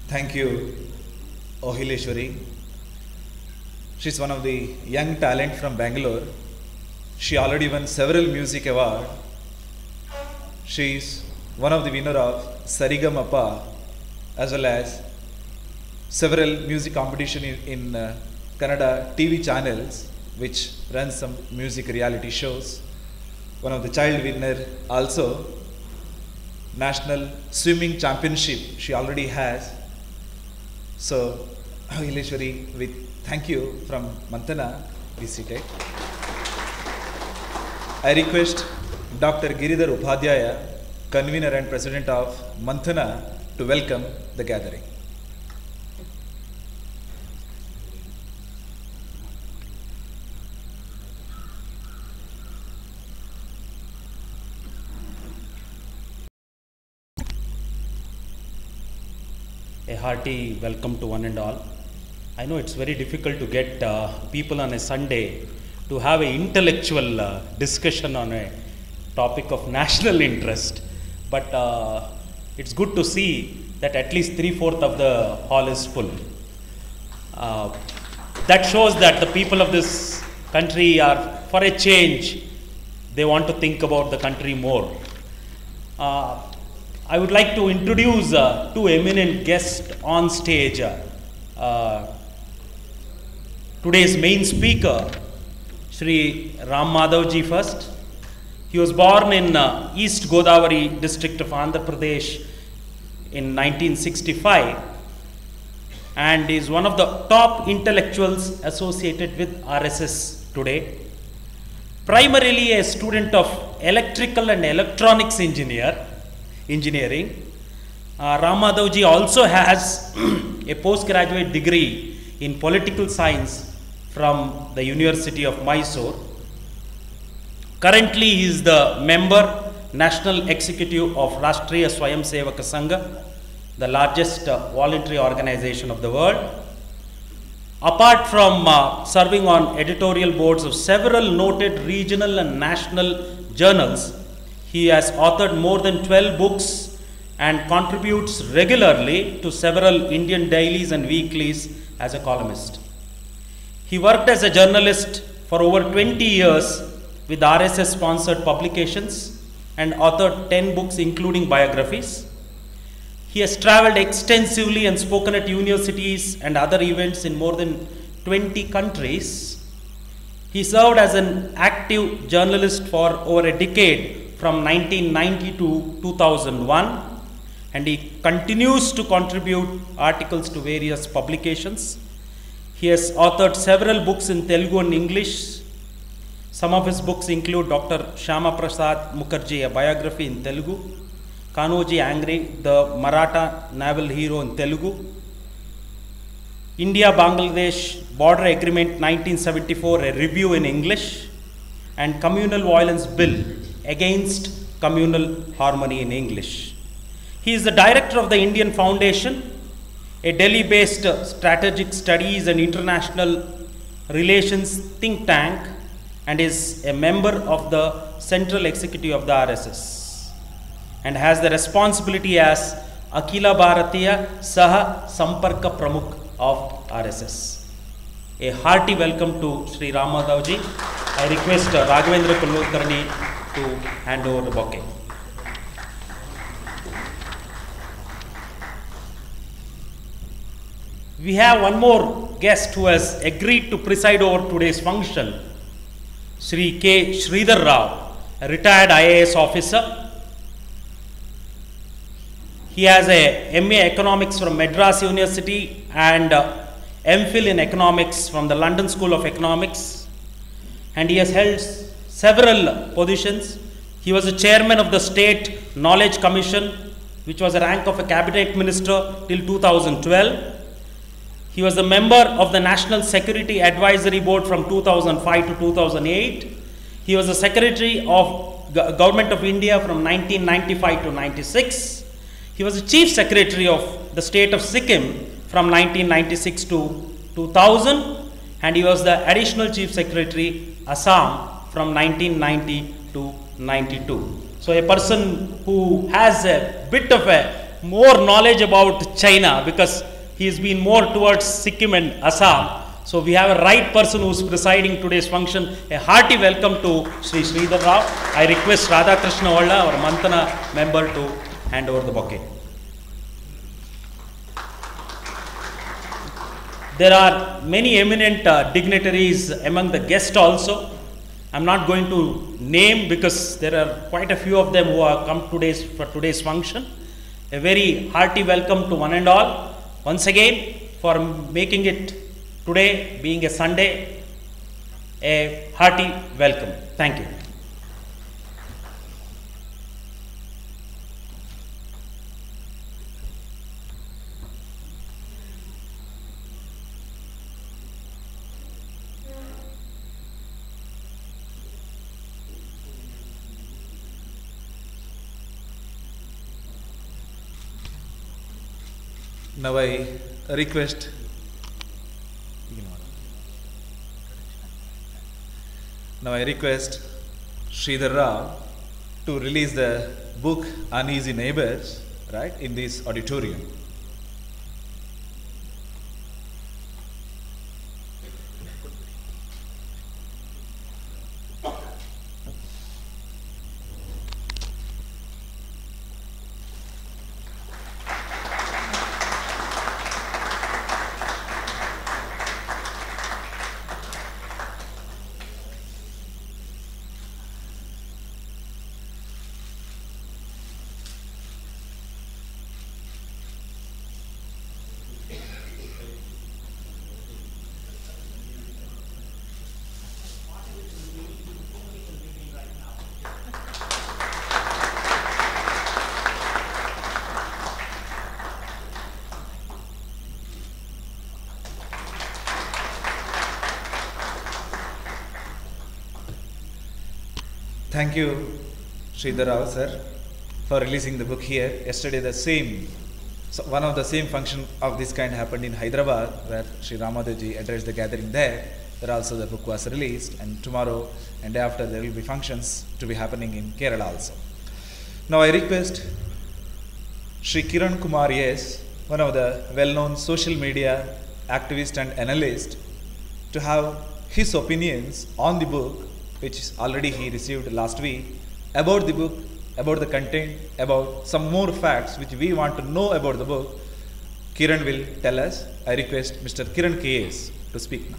Thank you, Ohileshwari. She's one of the young talent from Bangalore. She already won several music awards. She is one of the winner of Sarigamapa as well as several music competition in Kannada TV channels which run some music reality shows. One of the child winner also. National Swimming Championship she already has. So, Ohileshwari, with thank you from Mantana, be seated. I request Dr. Giridhar Upadhyaya, convener and president of Mantana, to welcome the gathering. A hearty welcome to one and all. I know it's very difficult to get people on a Sunday to have an intellectual discussion on a topic of national interest, but it's good to see that at least 3/4 of the hall is full. That shows that the people of this country are, for a change, they want to think about the country more. I would like to introduce two eminent guests on stage. Today's main speaker, Shri Ram Madhav ji first. He was born in East Godavari district of Andhra Pradesh in 1965 and is one of the top intellectuals associated with RSS today. Primarily a student of electrical and electronics engineering. Ram Madhav ji also has a postgraduate degree in political science from the University of Mysore. Currently he is the member, National Executive of Rashtriya Swayam Sevaka Sangha, the largest voluntary organization of the world. Apart from serving on editorial boards of several noted regional and national journals, he has authored more than 12 books and contributes regularly to several Indian dailies and weeklies as a columnist. He worked as a journalist for over 20 years with RSS sponsored publications and authored 10 books including biographies. He has traveled extensively and spoken at universities and other events in more than 20 countries. He served as an active journalist for over a decade from 1990 to 2001, and he continues to contribute articles to various publications. He has authored several books in Telugu and English. Some of his books include Dr. Shyama Prasad Mukherjee, a biography in Telugu, Kanoji Angry, the Maratha naval hero in Telugu, India-Bangladesh Border Agreement 1974, a review in English, and Communal Violence Bill Against Communal Harmony in English. He is the director of the Indian Foundation, a Delhi-based strategic studies and international relations think tank, and is a member of the Central Executive of the RSS, and has the responsibility as Akhila Bharatiya Saha Samparka Pramukh of RSS. A hearty welcome to Sri Ram Madhav ji. I request Raghavendra Kulkarni to hand over the bouquet. We have one more guest who has agreed to preside over today's function, Sri K. Sridhar Rao, a retired IAS officer. He has a MA Economics from Madras University and MPhil in Economics from the London School of Economics, and he has held several positions. He was the chairman of the State Knowledge Commission, which was a rank of a cabinet minister till 2012. He was a member of the National Security Advisory Board from 2005 to 2008. He was the Secretary of Government of India from 1995 to 96. He was the Chief Secretary of the State of Sikkim from 1996 to 2000, and he was the Additional Chief Secretary Assam from 1990 to 92. So a person who has a bit of a more knowledge about China, because he has been more towards Sikkim and Assam. So we have a right person who is presiding today's function. A hearty welcome to Sri Sridhar Rao. I request Radha Krishna Valla, our Mantana member, to hand over the bouquet. There are many eminent dignitaries among the guests also. I'm not going to name because there are quite a few of them who have come for today's function. A very hearty welcome to one and all. Once again, for making it today being a Sunday, a hearty welcome. Thank you. Now I request Sridhar Rao to release the book Uneasy Neighbours, right, in this auditorium. Thank you, Sridhar Rao sir for releasing the book here. Yesterday one of the same function of this kind happened in Hyderabad, where Sri Ramadevji addressed the gathering there. There also the book was released, and tomorrow and day after there will be functions to be happening in Kerala also. Now I request Sri Kiran Kumar S, one of the well-known social media activist and analyst, to have his opinions on the book, which already he received last week, about the book, about the content, about some more facts which we want to know about the book. Kiran will tell us. I request Mr. Kiran KS to speak now.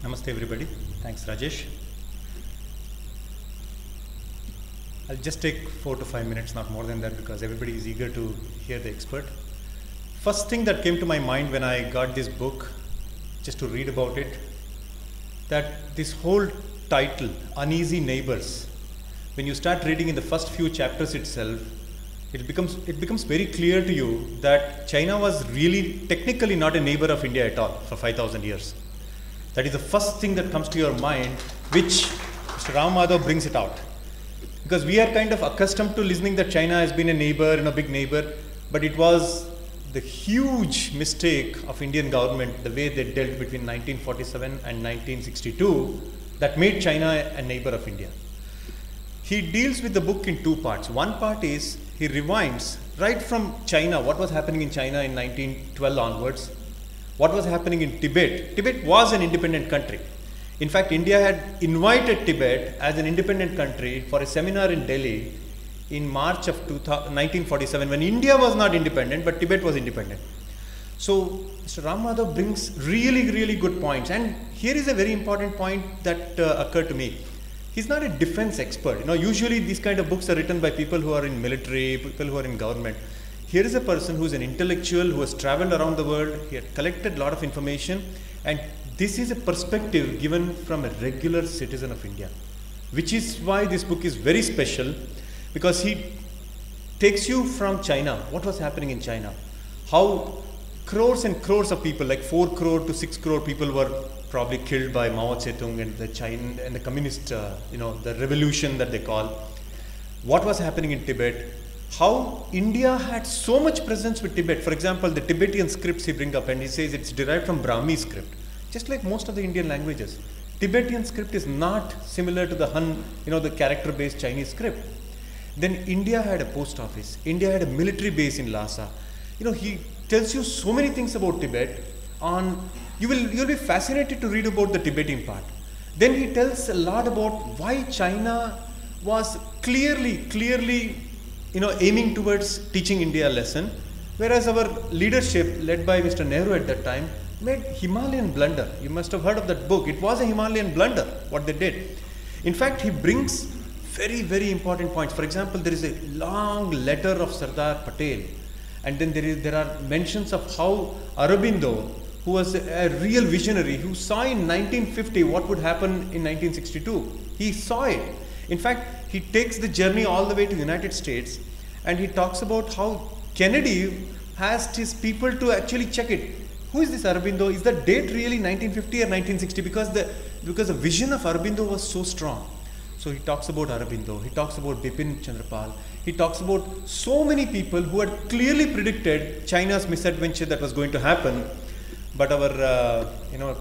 Namaste everybody. Thanks Rajesh. I'll just take 4 to 5 minutes, not more than that, because everybody is eager to hear the expert. First thing that came to my mind when I got this book, just to read about it, that this whole title, Uneasy Neighbours, when you start reading in the first few chapters itself, it becomes very clear to you that China was really technically not a neighbor of India at all for 5,000 years. That is the first thing that comes to your mind, which Mr. Madhav brings it out. Because we are kind of accustomed to listening that China has been a neighbor and a big neighbor, but it was the huge mistake of Indian government, the way they dealt between 1947 and 1962, that made China a neighbor of India. He deals with the book in 2 parts. One part is he rewinds right from China, what was happening in China in 1912 onwards, what was happening in Tibet. Tibet was an independent country. In fact, India had invited Tibet as an independent country for a seminar in Delhi in March of 1947, when India was not independent, but Tibet was independent. So Mr. Madhav brings really, really good points. And here is a very important point that occurred to me. He's not a defense expert. You know, usually these kind of books are written by people who are in military, people who are in government. Here is a person who is an intellectual, who has traveled around the world. He had collected a lot of information, and this is a perspective given from a regular citizen of India, which is why this book is very special, because he takes you from China, what was happening in China, how crores and crores of people, like 4 crore to 6 crore people were probably killed by Mao Zedong and the China and the communist, the revolution that they call. What was happening in Tibet, how India had so much presence with Tibet. For example, the Tibetan scripts he brings up, and he says it's derived from Brahmi script, just like most of the Indian languages. Tibetan script is not similar to the Han, the character-based Chinese script. Then India had a post office. India had a military base in Lhasa. He tells you so many things about Tibet. You'll be fascinated to read about the Tibetan part. Then he tells a lot about why China was clearly, aiming towards teaching India a lesson, whereas our leadership, led by Mr. Nehru at that time, made Himalayan blunder. You must have heard of that book. It was a Himalayan blunder, what they did. In fact, he brings very, very important points. For example, there is a long letter of Sardar Patel, and then there are mentions of how Aurobindo, who was a real visionary, who saw in 1950 what would happen in 1962. He saw it. In fact, he takes the journey all the way to the United States, and he talks about how Kennedy asked his people to actually check it. Who is this Aurobindo? Is the date really 1950 or 1960? Because the vision of Aurobindo was so strong. So he talks about Aurobindo, he talks about Bipin Chandrapal, he talks about so many people who had clearly predicted China's misadventure that was going to happen. But our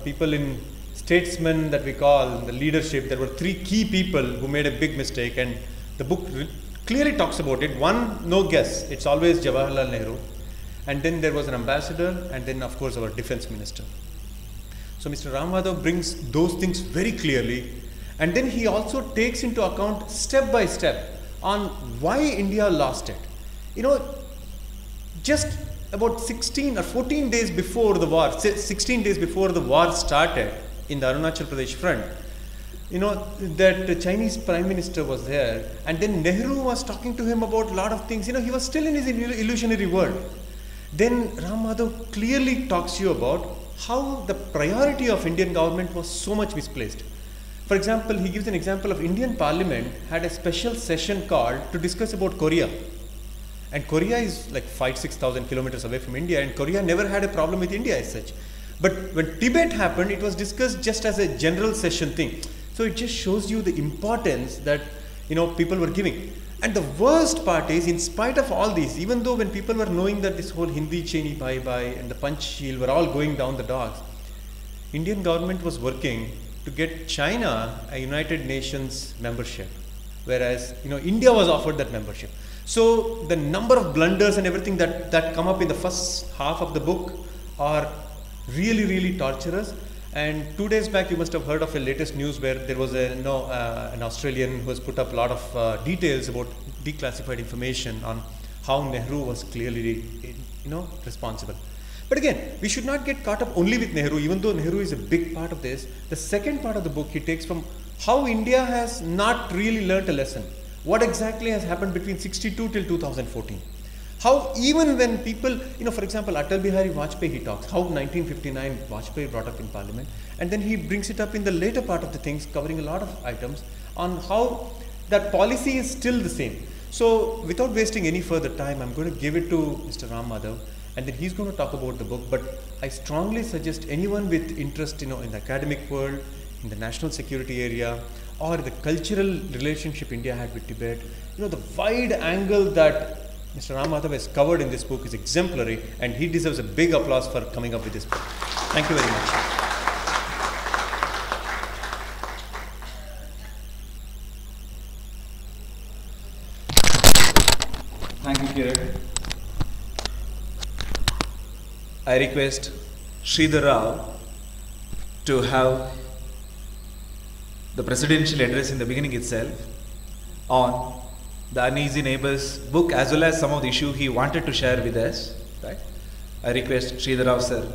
people in statesmen that we call the leadership, there were 3 key people who made a big mistake, and the book clearly talks about it. One, no guess, it's always Jawaharlal Nehru, and then there was an ambassador, and then of course our defense minister. So Mr. Madhav brings those things very clearly, and then he also takes into account step by step on why India lost it. Just about 16 or 14 days before the war, 16 days before the war started in the Arunachal Pradesh front, that the Chinese Prime Minister was there, and then Nehru was talking to him about a lot of things. He was still in his illusionary world. Then Madhav clearly talks to you about how the priority of Indian government was so much misplaced. For example, he gives an example of Indian Parliament had a special session called to discuss about Korea. And Korea is like 5,000 to 6,000 kilometers away from India, and Korea never had a problem with India as such. But when Tibet happened, it was discussed just as a general session thing. So it just shows you the importance that people were giving. And the worst part is, in spite of all these, even though when people were knowing that this whole Hindi Cheni bye-bye and the Panchsheel were all going down the dogs, Indian government was working to get China a United Nations membership, whereas India was offered that membership. So the number of blunders and everything that come up in the first half of the book are really, really torturous. And 2 days back, you must have heard of a latest news where there was an Australian who has put up a lot of details about declassified information on how Nehru was clearly, responsible. But again, we should not get caught up only with Nehru, even though Nehru is a big part of this. The second part of the book he takes from how India has not really learnt a lesson. What exactly has happened between 62 till 2014. How even when people, for example, Atal Bihari Vajpayee, he talks, how 1959 Vajpayee brought up in parliament, and then he brings it up in the later part of the things, covering a lot of items on how that policy is still the same. So without wasting any further time, I'm going to give it to Mr. Ram Madhav, and then he's going to talk about the book. But I strongly suggest anyone with interest, in the academic world, in the national security area, or the cultural relationship India had with Tibet, the wide angle that Mr. Ram Madhav has covered in this book is exemplary, and he deserves a big applause for coming up with this book. Thank you very much. Thank you, Kiran. I request Sridhar Rao to have the presidential address in the beginning itself on the Uneasy Neighbours book, as well as some of the issues he wanted to share with us. Right? I request Sridhar Rao sir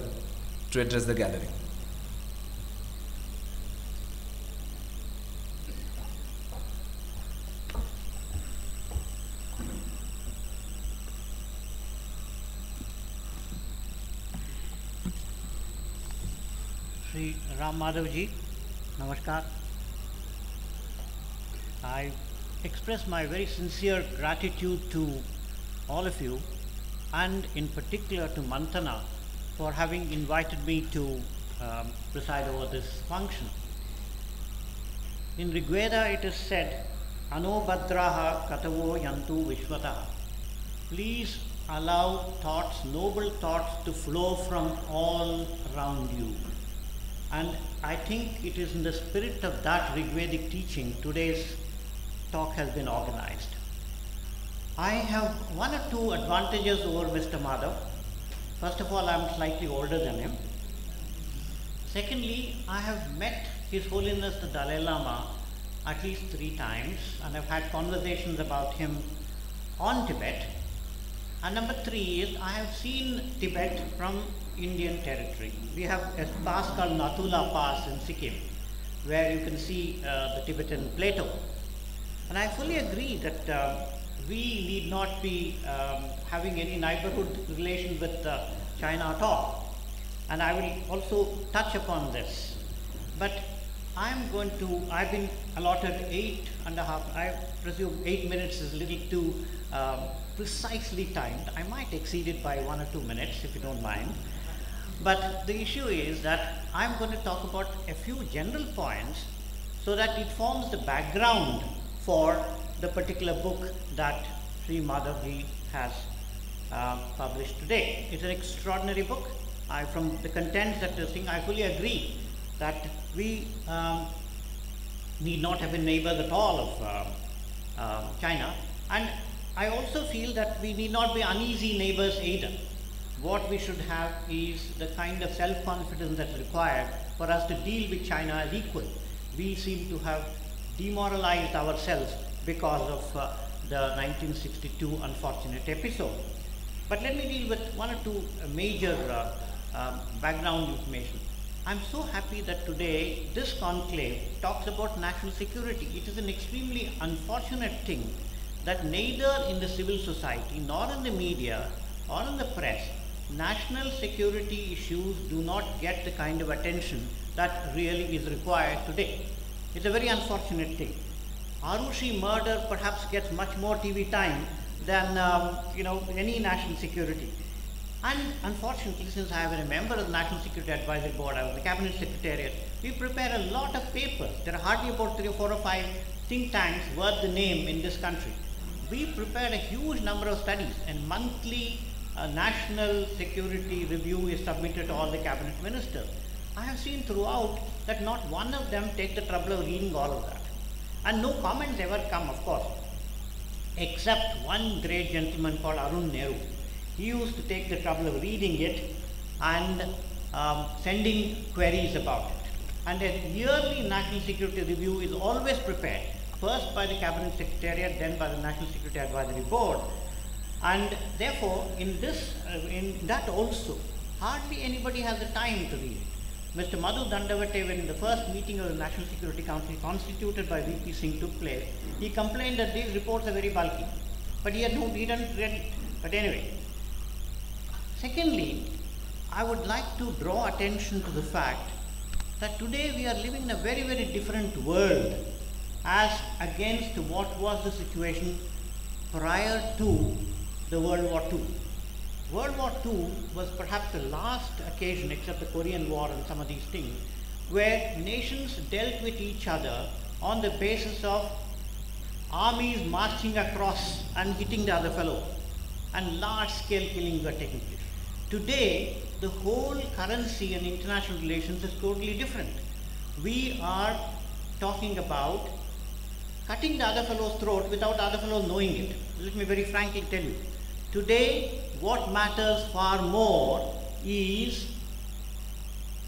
to address the gathering. Sri Ram Madhav ji, namaskar. I express my very sincere gratitude to all of you, and in particular to Mantana for having invited me to preside over this function. In Rigveda it is said, Ano Bhadraha Katavo Yantu Vishwataha. Please allow thoughts, noble thoughts, to flow from all around you. And I think it is in the spirit of that Rigvedic teaching today's talk has been organized. I have one or two advantages over Mr. Madhav. First of all, I am slightly older than him. Secondly, I have met His Holiness the Dalai Lama at least 3 times, and I've had conversations about him on Tibet. And number 3 is I have seen Tibet from Indian territory. We have a pass called Nathula Pass in Sikkim, where you can see the Tibetan plateau. And I fully agree that we need not be having any neighborhood relations with China at all. And I will also touch upon this. But I've been allotted 8.5, I presume 8 minutes is a little too precisely timed. I might exceed it by 1 or 2 minutes if you don't mind. But the issue is that I'm going to talk about a few general points so that it forms the background for the particular book that Sri Madhavji has published today. It's an extraordinary book. From the contents that you're seeing, I fully agree that we need not have a neighbors at all of China. And I also feel that we need not be uneasy neighbors either. What we should have is the kind of self-confidence that's required for us to deal with China as equal. We seem to have demoralized ourselves because of the 1962 unfortunate episode. But let me deal with 1 or 2 major background information. I'm so happy that today this conclave talks about national security. It is an extremely unfortunate thing that neither in the civil society nor in the media or in the press, national security issues do not get the kind of attention that really is required today. It's a very unfortunate thing. Arushi murder perhaps gets much more TV time than any national security. And unfortunately, since I was a member of the National Security Advisory Board, I was the Cabinet Secretariat, we prepare a lot of papers. There are hardly about 3 or 4 or 5 think tanks worth the name in this country. We prepared a huge number of studies, and monthly national security review is submitted to all the cabinet ministers. I have seen throughout that not one of them take the trouble of reading all of that. And no comments ever come, of course, except one great gentleman called Arun Nehru. He used to take the trouble of reading it and sending queries about it. And a yearly national security review is always prepared, first by the Cabinet Secretariat, then by the National Security Advisory Board. And therefore, in that also, hardly anybody has the time to read it. Mr. Madhav Dandavate, when the first meeting of the National Security Council constituted by VP Singh took place, he complained that these reports are very bulky. But he hadn't read it. But anyway. Secondly, I would like to draw attention to the fact that today we are living in a very, very different world as against what was the situation prior to the World War II. World War II was perhaps the last occasion, except the Korean War and some of these things, where nations dealt with each other on the basis of armies marching across and hitting the other fellow, and large-scale killings were taking place. Today, the whole currency and international relations is totally different. We are talking about cutting the other fellow's throat without the other fellow knowing it. Let me very frankly tell you. Today, what matters far more is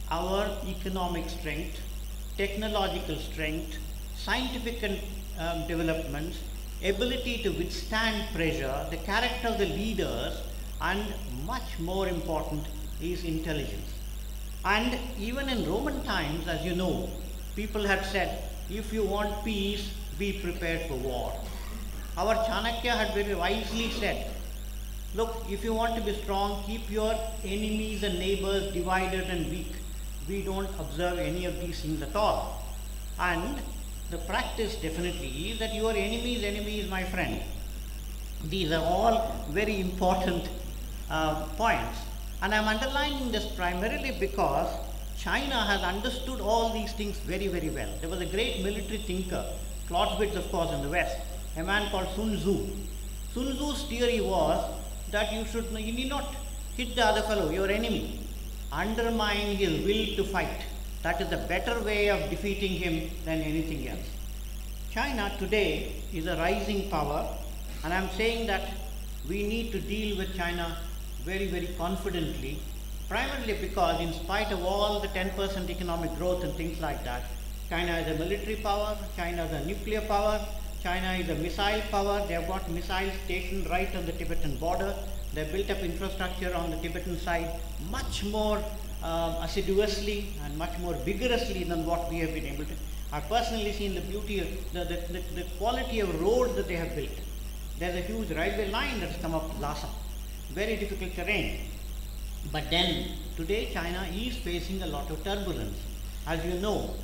our economic strength, technological strength, scientific developments, ability to withstand pressure, the character of the leaders, and much more important is intelligence. And even in Roman times, as you know, people had said, if you want peace, be prepared for war. Our Chanakya had very wisely said, look, if you want to be strong, keep your enemies and neighbors divided and weak. We don't observe any of these things at all. And the practice definitely is that your enemy's enemy is my friend. These are all very important points. And I'm underlining this primarily because China has understood all these things very, very well. There was a great military thinker, Clausewitz, of course, in the West, a man called Sun Tzu. Sun Tzu's theory was that you need not hit the other fellow, your enemy. Undermine his will to fight. That is a better way of defeating him than anything else. China today is a rising power, and I'm saying that we need to deal with China very, very confidently, primarily because in spite of all the 10% economic growth and things like that, China is a military power, China is a nuclear power, China is a missile power. They have got missiles stationed right on the Tibetan border. They have built up infrastructure on the Tibetan side much more assiduously and much more vigorously than what we have been able to. I've personally seen the beauty of the quality of roads that they have built. There's a huge railway line that has come up to Lhasa. Very difficult terrain. But then today China is facing a lot of turbulence. As you know,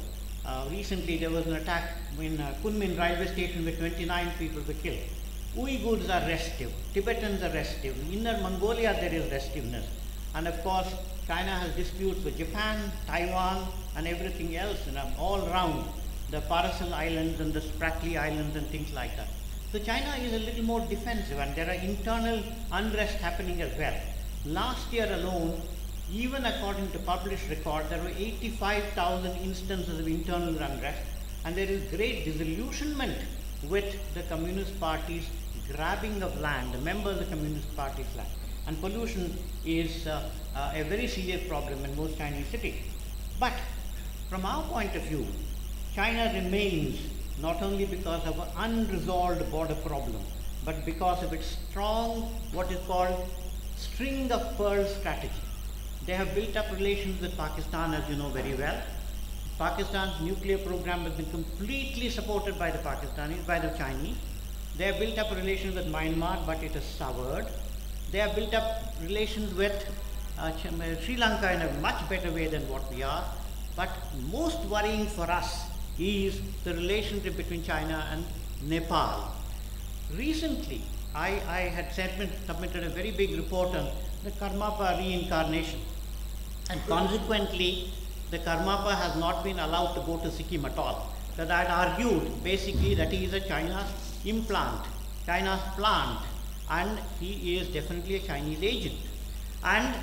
recently there was an attack in Kunming railway station where 29 people were killed. Uyghurs are restive, Tibetans are restive, in Inner Mongolia there is restiveness. And of course, China has disputes with Japan, Taiwan, and everything else, all around the Paracel Islands and the Spratly Islands and things like that. So China is a little more defensive, and there are internal unrest happening as well. Last year alone, even according to published records, there were 85,000 instances of internal unrest, and there is great disillusionment with the Communist Party's grabbing of land, the members of the Communist Party's land. And pollution is a very serious problem in most Chinese cities. But from our point of view, China remains not only because of an unresolved border problem, but because of its strong, what is called string of pearls strategy. They have built up relations with Pakistan, as you know very well. Pakistan's nuclear program has been completely supported by the Pakistanis, by the Chinese. They have built up relations with Myanmar, but it has soured. They have built up relations with Sri Lanka in a much better way than what we are. But most worrying for us is the relationship between China and Nepal. Recently, I had submitted a very big report on the Karmapa reincarnation. And consequently, the Karmapa has not been allowed to go to Sikkim at all. Because I had argued basically that he is a China's implant, China's plant, and he is definitely a Chinese agent. And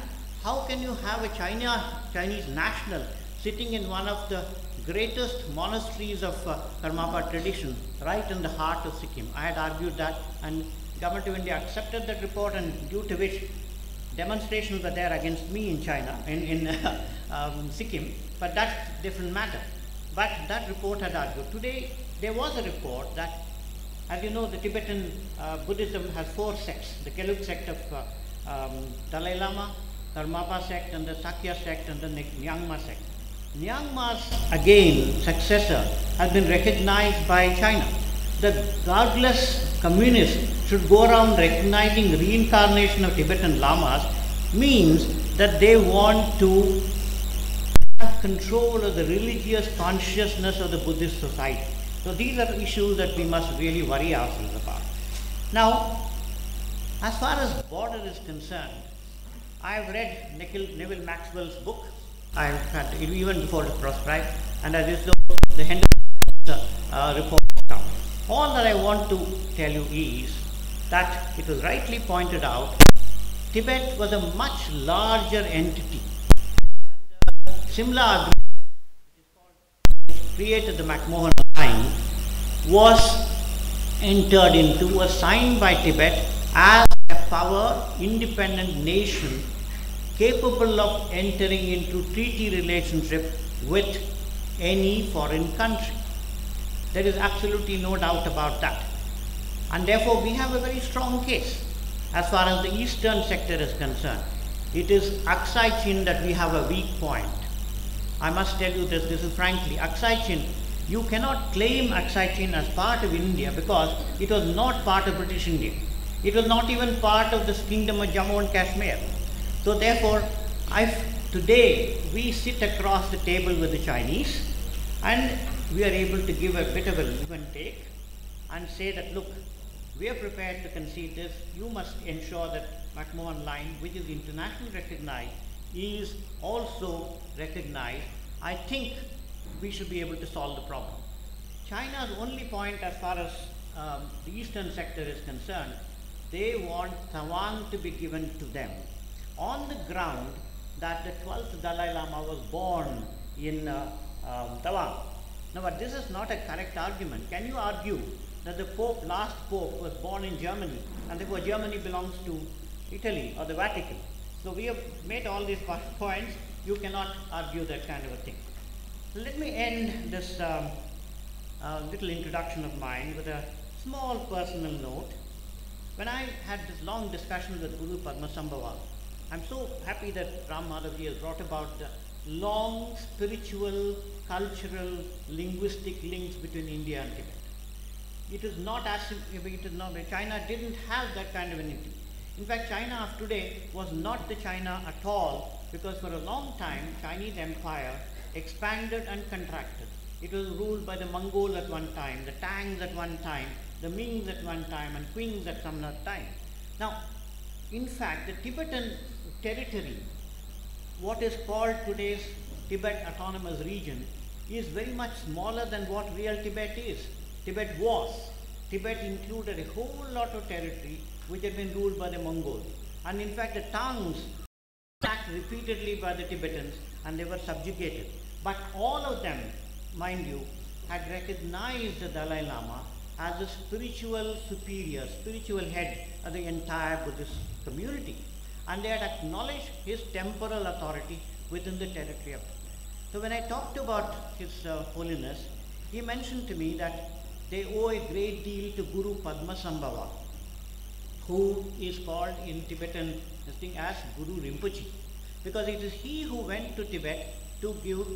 how can you have a Chinese national sitting in one of the greatest monasteries of Karmapa tradition, right in the heart of Sikkim? I had argued that, and Government of India accepted that report, and due to which demonstrations were there against me in China, in Sikkim, but that's a different matter. But that report had argued. Today, there was a report that, as you know, the Tibetan Buddhism has 4 sects: the Gelug sect of Dalai Lama, Karmapa sect, and the Sakya sect, and the Nyingma sect. Nyingma's, again, successor has been recognized by China. The godless communists should go around recognizing reincarnation of Tibetan lamas means that they want to have control of the religious consciousness of the Buddhist society. So these are issues that we must really worry ourselves about. Now, as far as border is concerned, I have read Neville Maxwell's book. I have had it even before it proscribed, and as is the Henderson report. All that I want to tell you is that it was rightly pointed out, Tibet was a much larger entity. And similar agreement, which created the McMahon line, was entered into, was signed by Tibet as a power independent nation capable of entering into treaty relationship with any foreign country. There is absolutely no doubt about that. And therefore, we have a very strong case as far as the eastern sector is concerned. It is Aksai Chin that we have a weak point. I must tell you this is frankly, Aksai Chin, you cannot claim Aksai Chin as part of India because it was not part of British India. It was not even part of this kingdom of Jammu and Kashmir. So therefore, today we sit across the table with the Chinese and we are able to give a bit of a give and take and say that, look, we are prepared to concede this. You must ensure that McMahon line, which is internationally recognized, is also recognized. I think we should be able to solve the problem. China's only point as far as the eastern sector is concerned, they want Taiwan to be given to them on the ground that the 12th Dalai Lama was born in Taiwan. Now, but this is not a correct argument. Can you argue that the Pope, last Pope, was born in Germany, and therefore Germany belongs to Italy or the Vatican? So we have made all these points. You cannot argue that kind of a thing. So let me end this little introduction of mine with a small personal note. When I had this long discussion with Guru Padmasambhava, I'm so happy that Ram Madhavji has brought about the long spiritual, cultural, linguistic links between India and Tibet. It is not as if it is not, China didn't have that kind of anything. In fact, China of today was not the China at all, because for a long time, Chinese empire expanded and contracted. It was ruled by the Mongols at one time, the Tangs at one time, the Mings at one time, and Qings at some other time. Now, in fact, the Tibetan territory, what is called today's Tibet Autonomous Region, is very much smaller than what real Tibet is. Tibet was. Tibet included a whole lot of territory which had been ruled by the Mongols. And in fact, the Tangs were attacked repeatedly by the Tibetans and they were subjugated. But all of them, mind you, had recognized the Dalai Lama as a spiritual superior, spiritual head of the entire Buddhist community. And they had acknowledged his temporal authority within the territory of Tibet. So when I talked about His Holiness, he mentioned to me that they owe a great deal to Guru Padmasambhava, who is called in Tibetan this thing as Guru Rinpoche, because it is he who went to Tibet to give,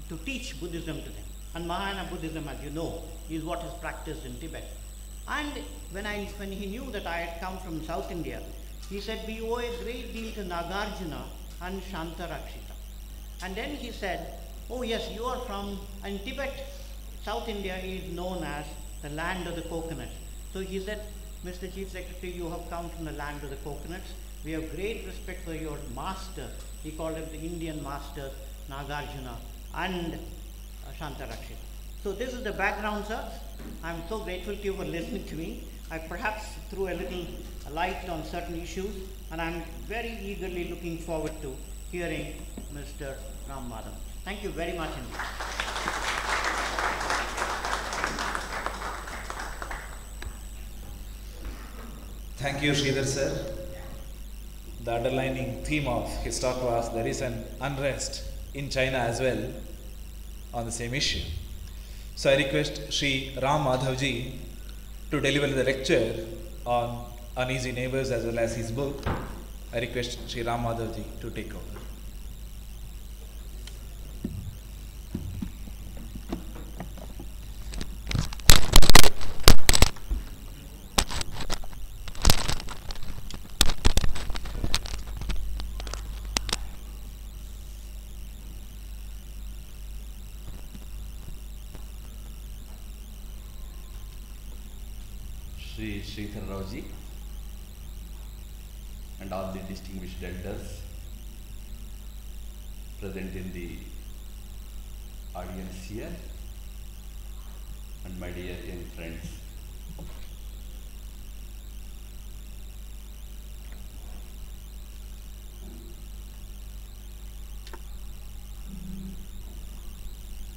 to teach Buddhism to them. And Mahayana Buddhism, as you know, is what is practiced in Tibet. And when he knew that I had come from South India, he said, we owe a great deal to Nagarjuna and Shantarakshita. And then he said, oh yes, you are from, and Tibet, South India is known as the land of the coconut. So he said, Mr. Chief Secretary, you have come from the land of the coconuts. We have great respect for your master. We call him the Indian master, Nagarjuna and Shantarakshit. So this is the background, sir. I'm so grateful to you for listening to me. I perhaps threw a little light on certain issues, and I'm very eagerly looking forward to hearing Mr. Ram Madhav. Thank you very much indeed. Thank you, Sridhar sir. The underlining theme of his talk was there is an unrest in China as well on the same issue. So I request Sri Ram Madhavji to deliver the lecture on Uneasy Neighbours as well as his book. I request Sri Ram Madhavji to take over. Sri Sridhar Rauji and all the distinguished elders present in the audience here, and my dear young friends.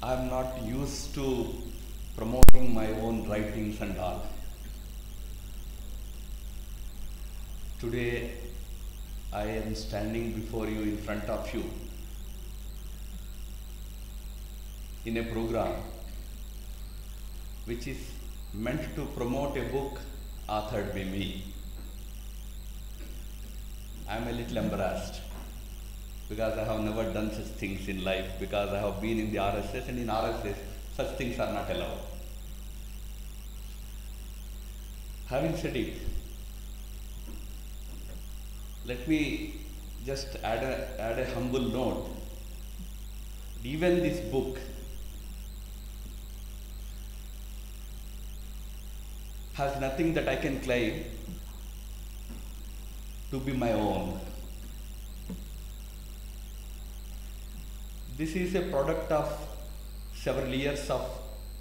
I am not used to promoting my own writings and all. Today, I am standing before you in front of you in a program which is meant to promote a book authored by me. I am a little embarrassed because I have never done such things in life, because I have been in the RSS, and in RSS such things are not allowed. Having said it, let me just add a humble note. Even this book has nothing that I can claim to be my own. This is a product of several years of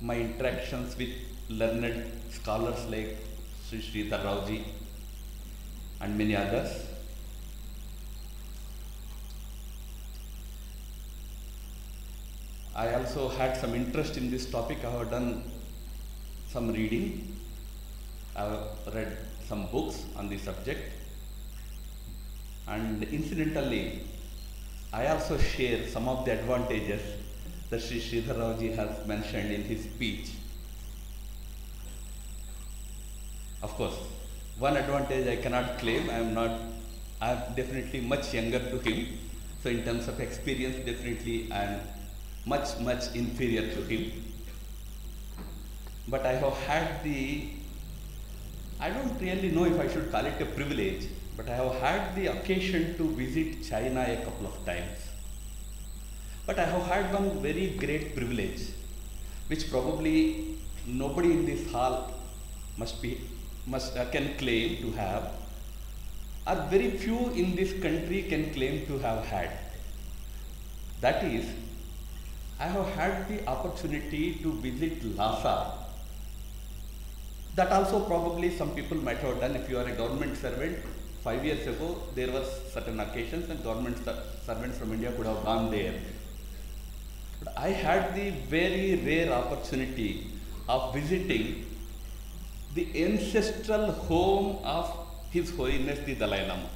my interactions with learned scholars like Sri Sridhar Rauji and many others. I also had some interest in this topic. I have done some reading. I have read some books on the subject. And incidentally, I also share some of the advantages that Sri Sridhar Rauji has mentioned in his speech. Of course, one advantage I cannot claim. I am definitely much younger to him. So in terms of experience, definitely I am much inferior to him. But I have had I don't really know if I should call it a privilege, but I have had the occasion to visit China a couple of times. But I have had one very great privilege, which probably nobody in this hall can claim to have, or very few in this country can claim to have had. That is, I have had the opportunity to visit Lhasa. That also probably some people might have done. If you are a government servant, 5 years ago there were certain occasions and government servants from India could have gone there. But I had the very rare opportunity of visiting the ancestral home of His Holiness the Dalai Lama.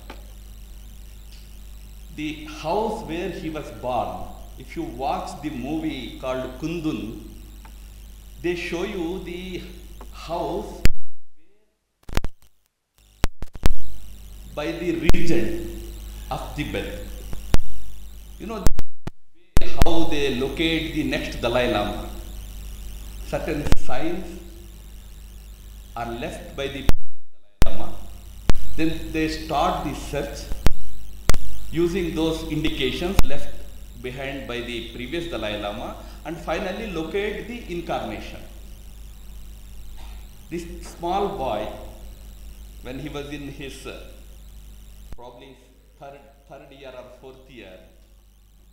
The house where he was born. If you watch the movie called Kundun, they show you the house by the region of Tibet. You know how they locate the next Dalai Lama. Certain signs are left by the previous Dalai Lama. Then they start the search using those indications left behind by the previous Dalai Lama, and finally locate the incarnation. This small boy when he was in his probably third year or fourth year,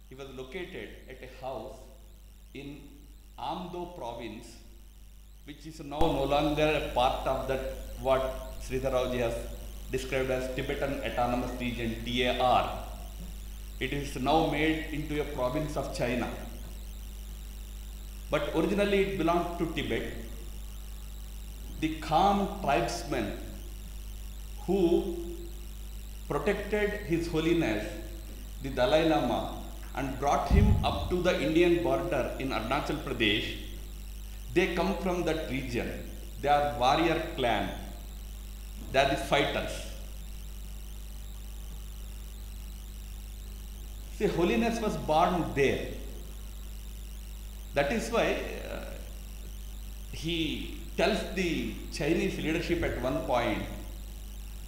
he was located at a house in Amdo province, which is now no longer a part of that what Sridhar Rauji has described as Tibetan Autonomous Region, TAR. It is now made into a province of China. But originally it belonged to Tibet. The Kham tribesmen who protected His Holiness, the Dalai Lama, and brought him up to the Indian border in Arunachal Pradesh, they come from that region. They are warrior clan. They are the fighters. See, Holiness was born there. That is why he tells the Chinese leadership at one point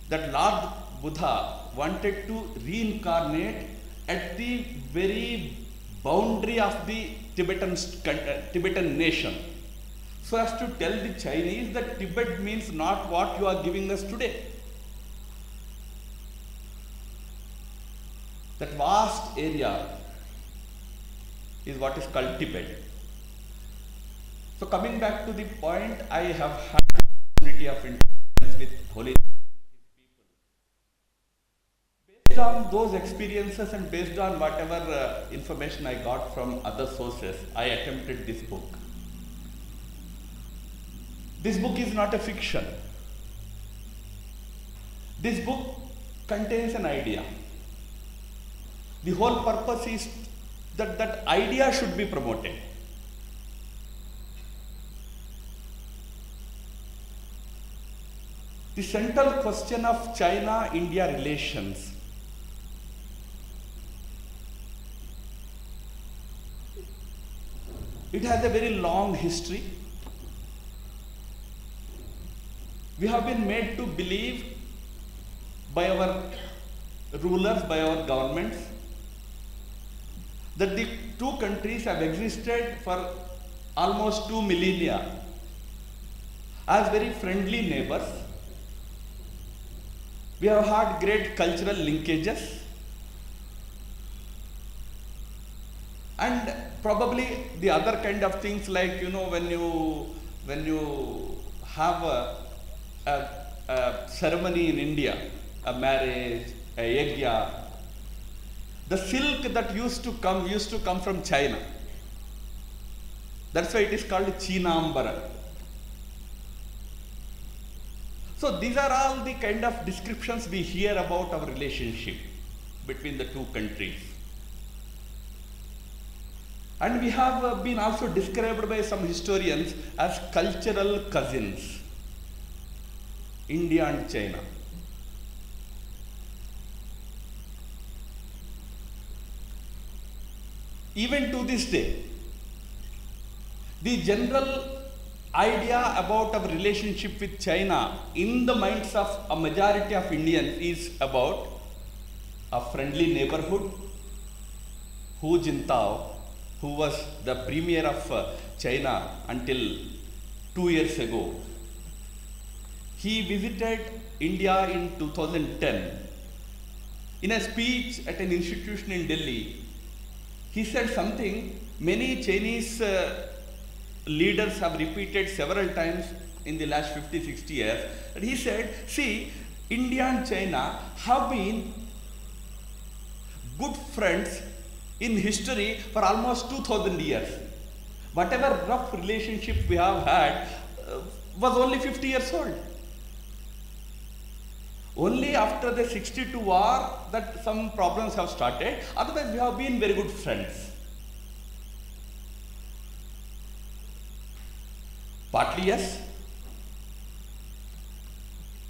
that Lord Buddha wanted to reincarnate at the very boundary of the Tibetan nation, so as to tell the Chinese that Tibet means not what you are giving us today. That vast area is what is called Tibet. So coming back to the point, I have had the opportunity of interactions with Holiness and his people. Based on those experiences and based on whatever information I got from other sources, I attempted this book. This book is not a fiction. This book contains an idea. The whole purpose is that that idea should be promoted. The central question of China-India relations it has a very long history. We have been made to believe by our rulers, by our governments, that the two countries have existed for almost 2 millennia as very friendly neighbors. We have had great cultural linkages, and probably the other kind of things like, you know, when you have a ceremony in India, a marriage, a yajna, the silk that used to come from China. That's why it is called Chinambara. So these are all the kind of descriptions we hear about our relationship between the two countries. And we have been also described by some historians as cultural cousins, India and China. Even to this day, the general idea about our relationship with China in the minds of a majority of Indians is about a friendly neighborhood. Hu Jintao, who was the premier of China until 2 years ago, he visited India in 2010. In a speech at an institution in Delhi, he said something many Chinese leaders have repeated several times in the last 50-60 years. And he said, see, India and China have been good friends in history for almost 2000 years. Whatever rough relationship we have had was only 50 years old. Only after the 62 war that some problems have started, otherwise we have been very good friends. Partly yes,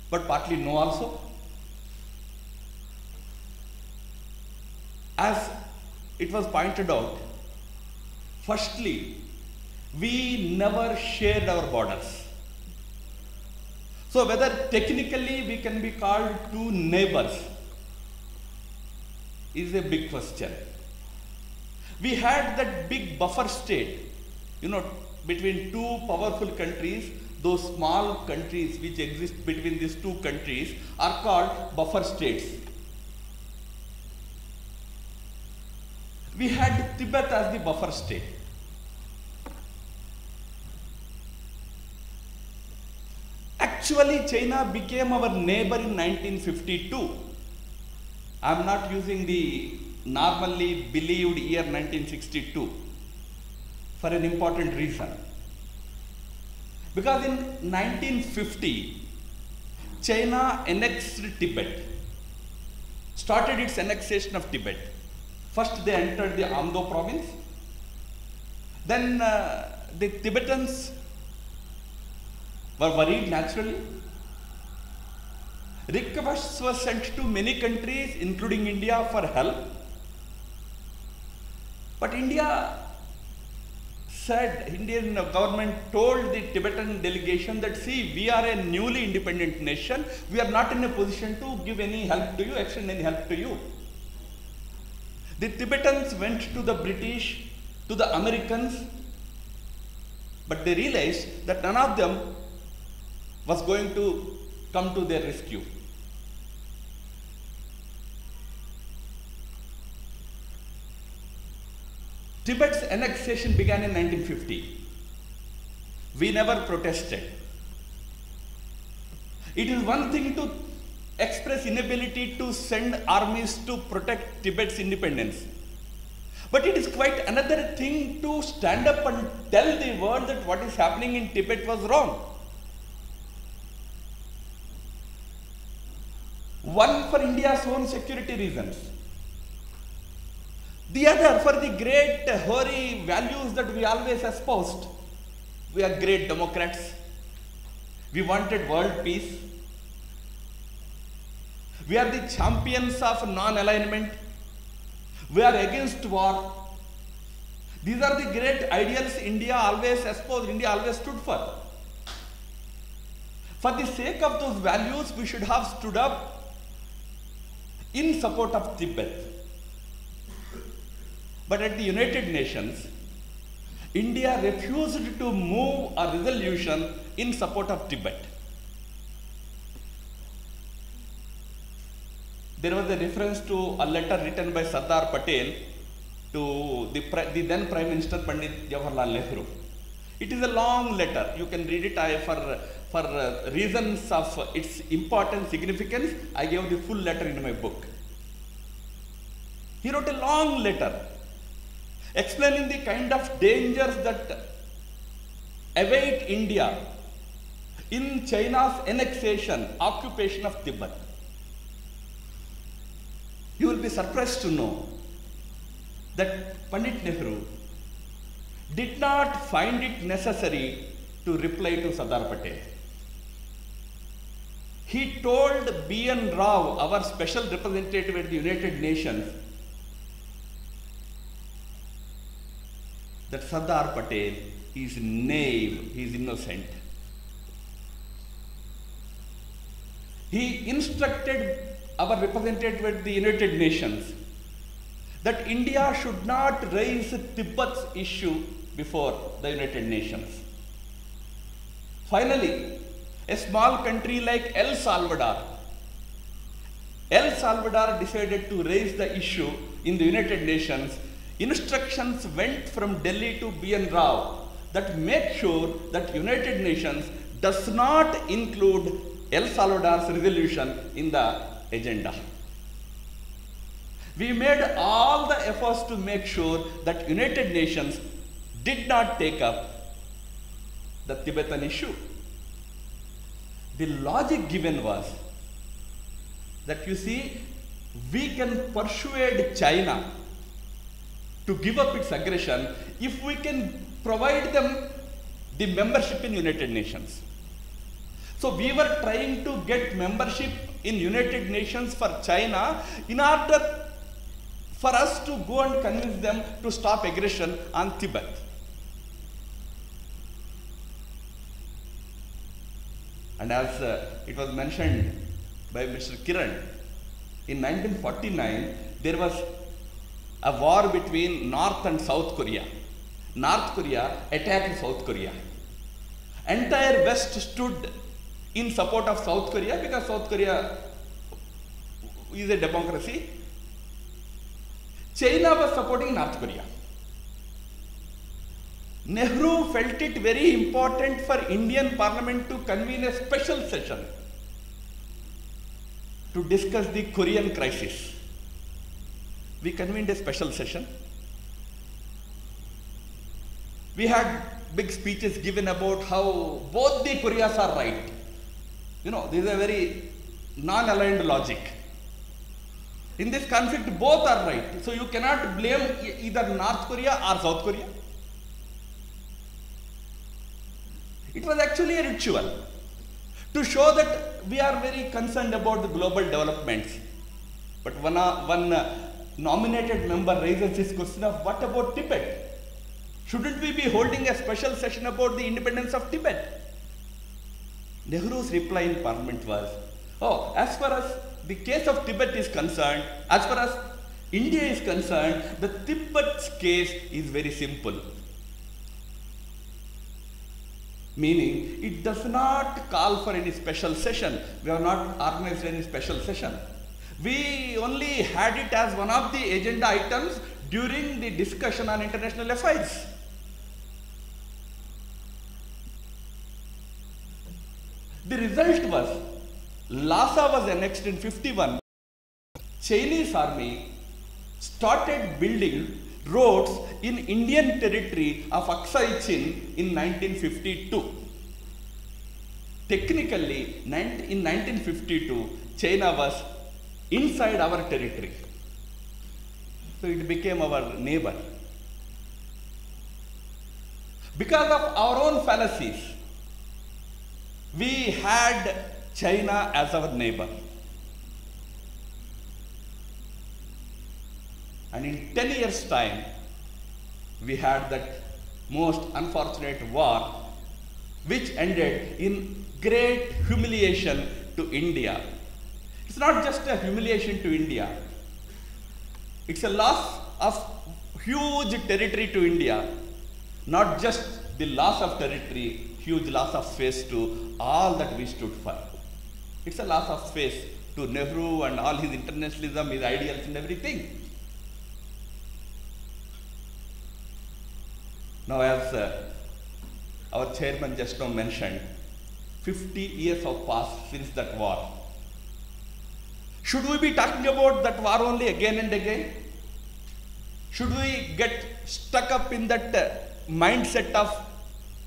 but partly no also. As it was pointed out, firstly, we never shared our borders. So whether technically we can be called two neighbors is a big question. We had that big buffer state, you know, between two powerful countries those small countries which exist between these two countries are called buffer states. We had Tibet as the buffer state. Actually, China became our neighbor in 1952. I am not using the normally believed year 1962 for an important reason. Because in 1950, China annexed Tibet, started its annexation of Tibet. First they entered the Amdo province, then the Tibetans were worried naturally. Requests were sent to many countries, including India, for help. But India said, Indian government told the Tibetan delegation that, see, we are a newly independent nation. We are not in a position to give any help to you, extend any help to you. The Tibetans went to the British, to the Americans, but they realized that none of them was going to come to their rescue. Tibet's annexation began in 1950. We never protested. It is one thing to express inability to send armies to protect Tibet's independence. But it is quite another thing to stand up and tell the world that what is happening in Tibet was wrong. One, for India's own security reasons. The other, for the great hoary values that we always espoused. We are great democrats. We wanted world peace. We are the champions of non-alignment. We are against war. These are the great ideals India always espoused, India always stood for. For the sake of those values, we should have stood up in support of Tibet. But at the United Nations, India refused to move a resolution in support of Tibet. There was a reference to a letter written by Sardar Patel to the then Prime Minister Pandit Jawaharlal Nehru. It is a long letter. You can read it. For reasons of its important significance, I gave the full letter in my book. He wrote a long letter explaining the kind of dangers that await India in China's annexation, occupation of Tibet. You will be surprised to know that Pandit Nehru did not find it necessary to reply to Sardar Patel. He told B.N. Rao, our special representative at the United Nations, that Sardar Patel is naive, he is innocent. He instructed our representative at the United Nations that India should not raise Tibet's issue before the United Nations. Finally, a small country like El Salvador decided to raise the issue in the United Nations. Instructions went from Delhi to B.N. Rao that make sure that United Nations does not include El Salvador's resolution in the agenda. We made all the efforts to make sure that United Nations did not take up the Tibetan issue. The logic given was that, you see, we can persuade China to give up its aggression if we can provide them the membership in United Nations. So we were trying to get membership in United Nations for China in order for us to go and convince them to stop aggression on Tibet. And as it was mentioned by Mr. Kiran, in 1949 there was a war between North and South Korea. North Korea attacked South Korea. Entire West stood in support of South Korea because South Korea is a democracy. China was supporting North Korea. Nehru felt it very important for Indian Parliament to convene a special session to discuss the Korean crisis. We convened a special session. We had big speeches given about how both the Koreas are right. You know, this is a very non-aligned logic. In this conflict, both are right. So you cannot blame either North Korea or South Korea. It was actually a ritual to show that we are very concerned about the global developments. But one nominated member raises this question of what about Tibet? Shouldn't we be holding a special session about the independence of Tibet? Nehru's reply in Parliament was, oh, as far as the case of Tibet is concerned, as far as India is concerned, the Tibet's case is very simple. Meaning, it does not call for any special session. We have not organized any special session. We only had it as one of the agenda items during the discussion on international affairs. The result was, Lhasa was annexed in 51. Chinese army started building roads in Indian territory of Aksai Chin in 1952. Technically, in 1952, China was inside our territory. So it became our neighbor. Because of our own fallacies, we had China as our neighbor. And in 10 years' time, we had that most unfortunate war, which ended in great humiliation to India. It's not just a humiliation to India. It's a loss of huge territory to India. Not just the loss of territory, huge loss of space to all that we stood for. It's a loss of space to Nehru and all his internationalism, his ideals and everything. Now, as our chairman just now mentioned, 50 years have passed since that war. Should we be talking about that war only again and again? Should we get stuck up in that mindset of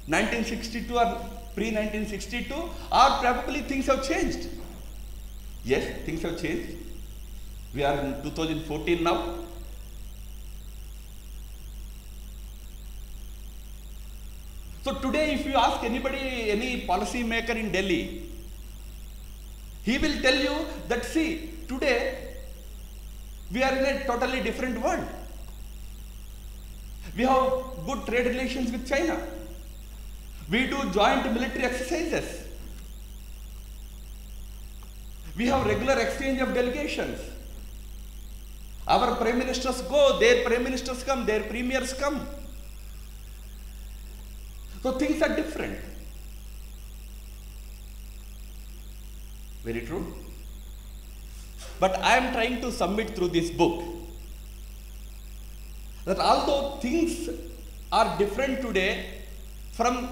1962 or pre-1962? Or probably things have changed? Yes, things have changed. We are in 2014 now. So today, if you ask anybody, any policy maker in Delhi, he will tell you that, see, today we are in a totally different world. We have good trade relations with China. We do joint military exercises. We have regular exchange of delegations. Our prime ministers go, their prime ministers come, their premiers come. So things are different. Very true. But I am trying to submit through this book that although things are different today from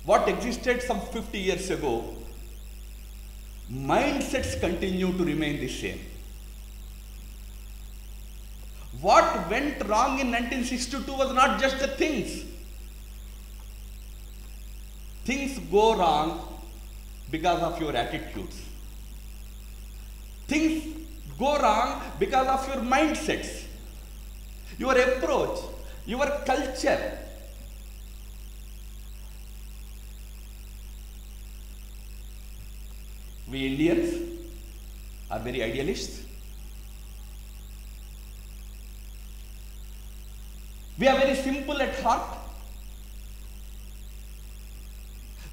what existed some 50 years ago, mindsets continue to remain the same. What went wrong in 1962 was not just the things. Things go wrong because of your attitudes. Things go wrong because of your mindsets, your approach, your culture. We Indians are very idealists. We are very simple at heart.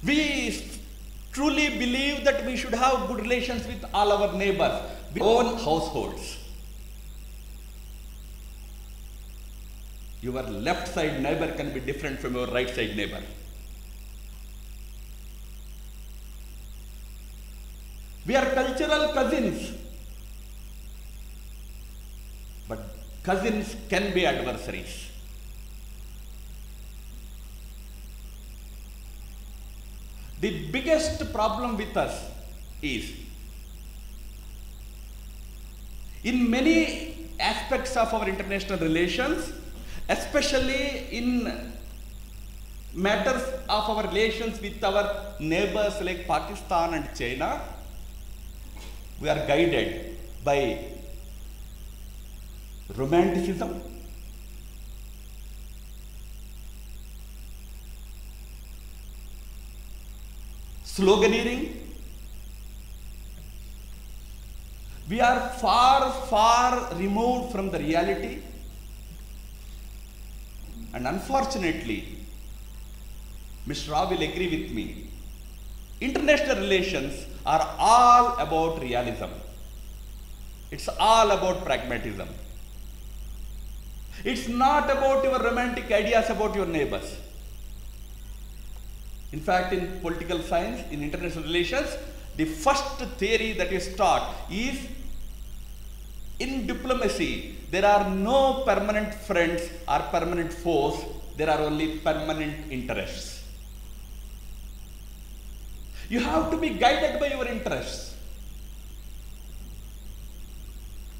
We truly believe that we should have good relations with all our neighbors, with our own households. Your left side neighbor can be different from your right side neighbor. We are cultural cousins. But cousins can be adversaries. The biggest problem with us is, in many aspects of our international relations, especially in matters of our relations with our neighbors like Pakistan and China, we are guided by romanticism, sloganeering. We are far, far removed from the reality, and unfortunately, Mr. Rao will agree with me, international relations are all about realism. It's all about pragmatism. It's not about your romantic ideas about your neighbors. In fact, in political science, in international relations, the first theory that is taught is, in diplomacy, there are no permanent friends or permanent foes, there are only permanent interests. You have to be guided by your interests.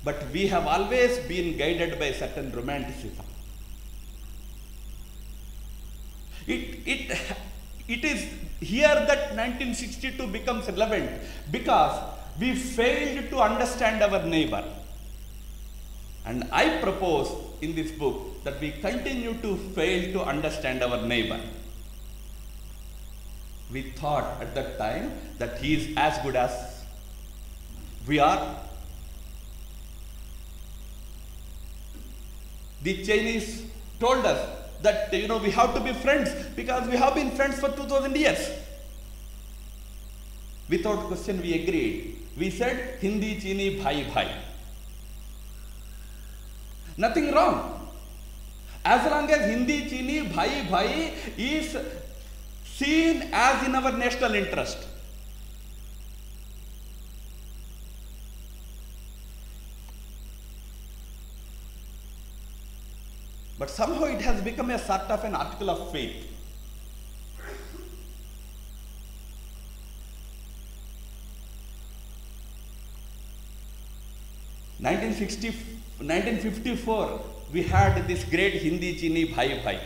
But we have always been guided by certain romanticism. It is here that 1962 becomes relevant, because we failed to understand our neighbor. And I propose in this book that we continue to fail to understand our neighbor. We thought at that time that he is as good as we are. The Chinese told us that, we have to be friends because we have been friends for 2000 years. Without question, we agreed. We said, Hindi Chini bhai bhai. Nothing wrong. As long as Hindi Chini bhai bhai is seen as in our national interest. But somehow it has become a sort of an article of faith. In 1954, we had this great Hindi Chini bhai bhai.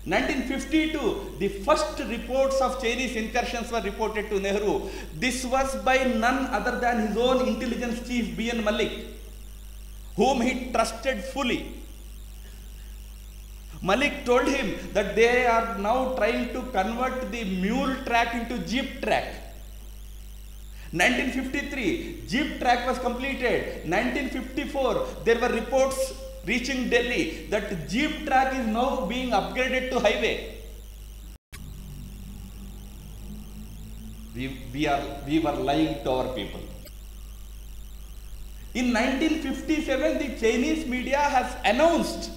1952, the first reports of Chinese incursions were reported to Nehru. This was by none other than his own intelligence chief B.N. Malik, whom he trusted fully. Malik told him that they are now trying to convert the mule track into jeep track. 1953, jeep track was completed. 1954, there were reports reaching Delhi that jeep track is now being upgraded to highway. We were lying to our people. In 1957, the Chinese media has announced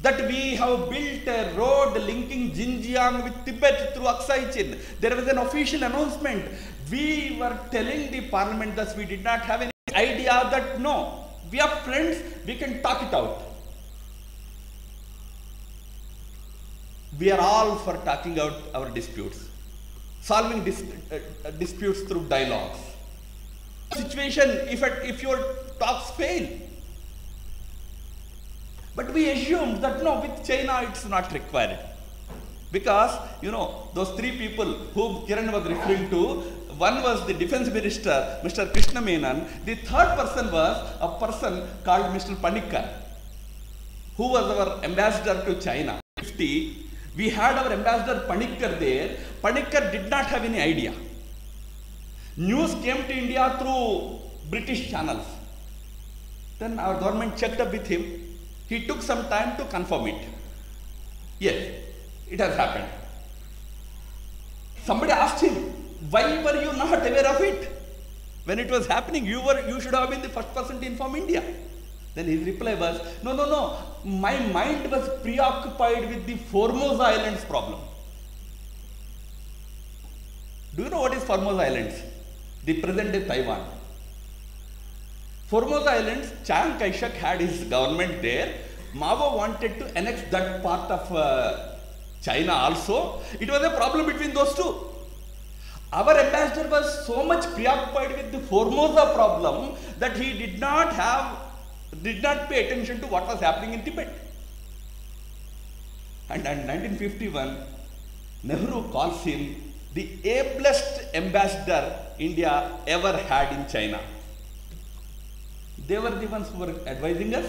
that we have built a road linking Xinjiang with Tibet through Aksai Chin. There was an official announcement. We were telling the parliament that we did not have any idea that no, we are friends, we can talk it out. We are all for talking out our disputes, solving disputes through dialogues. Situation if your talks fail. But we assumed that no, with China it's not required. Because, those three people whom Kiran was referring to, one was the defense minister, Mr. Krishna Menon. The third person was a person called Mr. Panikkar, who was our ambassador to China. We had our ambassador Panikkar there. Panikkar did not have any idea. News came to India through British channels. Then our government checked up with him. He took some time to confirm it. Yes, it has happened. Somebody asked him, why were you not aware of it? When it was happening, you should have been the first person to inform India. Then his reply was, no, my mind was preoccupied with the Formosa Islands problem. Do you know what is Formosa Islands? the present-day Taiwan. Formosa Islands, Chiang Kai-shek had his government there. Mao wanted to annex that part of China also. It was a problem between those two. Our ambassador was so much preoccupied with the Formosa problem that he did not pay attention to what was happening in Tibet. And in 1951, Nehru calls him the ablest ambassador India ever had in China. They were the ones who were advising us.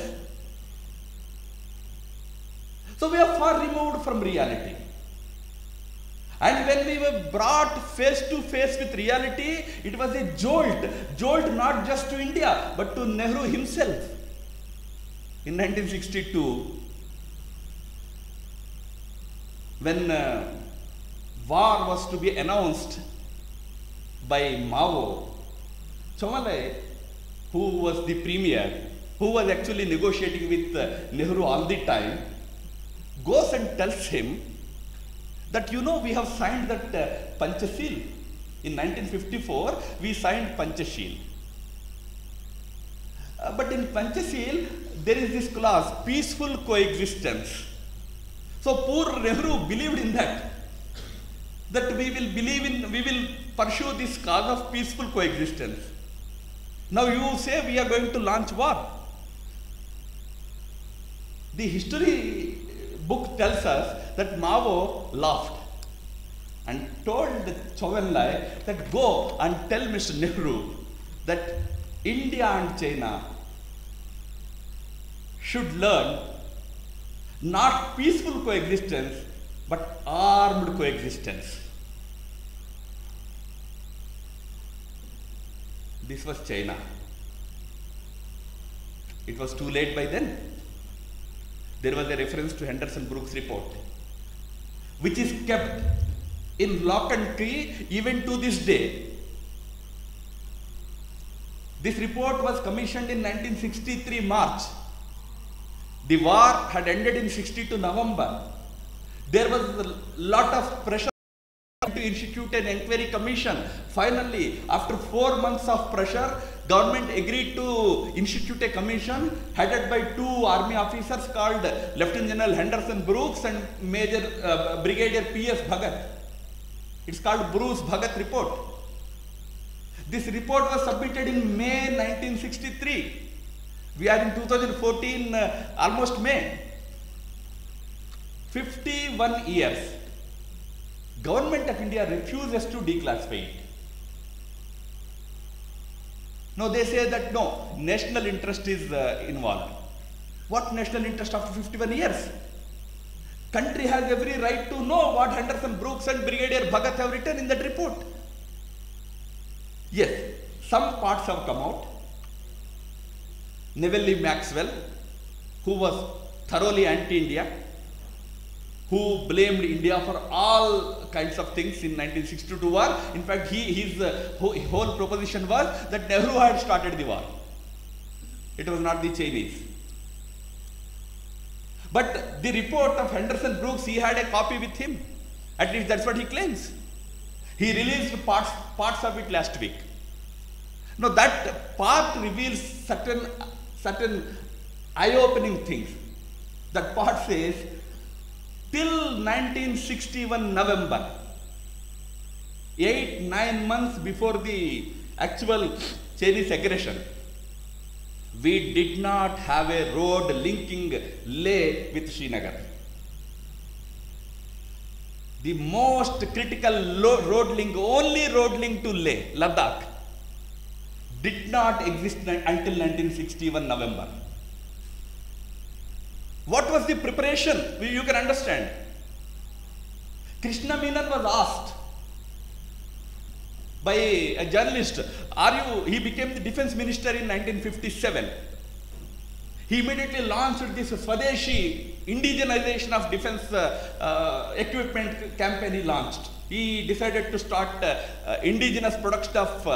So we are far removed from reality. And when we were brought face to face with reality, it was a jolt not just to India, but to Nehru himself. In 1962, when war was to be announced by Mao, Chomalai, who was the premier, who was actually negotiating with Nehru all the time, goes and tells him that, you know, we have signed that Panchashil. In 1954, we signed Panchashil. But in Panchashil, there is this clause, peaceful coexistence. So poor Nehru believed in that we will pursue this cause of peaceful coexistence. Now you say we are going to launch war. The history book tells us that Mao laughed and told Zhou Enlai that go and tell Mr. Nehru that India and China should learn not peaceful coexistence but armed coexistence. This was China. It was too late by then. There was a reference to Henderson Brooks report, which is kept in lock and key even to this day. This report was commissioned in 1963 March. The war had ended in 62 November. There was a lot of pressure to institute an inquiry commission. Finally, after 4 months of pressure, government agreed to institute a commission headed by 2 army officers called Lieutenant General Henderson Brooks and Brigadier P.S. Bhagat. It's called Bruce Bhagat report. This report was submitted in May 1963. We are in 2014, almost May. 51 years. Government of India refuses to declassify it. No, they say that no, national interest is involved. What national interest after 51 years? Country has every right to know what Henderson Brooks and Brigadier Bhagat have written in that report. Yes, some parts have come out. Neville Maxwell, who was thoroughly anti-India, who blamed India for all kinds of things in 1962 war. In fact, his whole proposition was that Nehru had started the war. It was not the Chinese. But the report of Henderson Brooks, he had a copy with him. At least that's what he claims. He released parts of it last week. Now that part reveals certain eye-opening things. That part says, till 1961 November, 8-9 months before the actual Chinese aggression, we did not have a road linking Leh with Srinagar. The most critical road link, only road link to Leh, Ladakh, did not exist until 1961 November. What was the preparation? You can understand. Krishna Menon was asked by a journalist, he became the defense minister in 1957. He immediately launched this Swadeshi, indigenization of defense equipment campaign he launched. He decided to start indigenous production of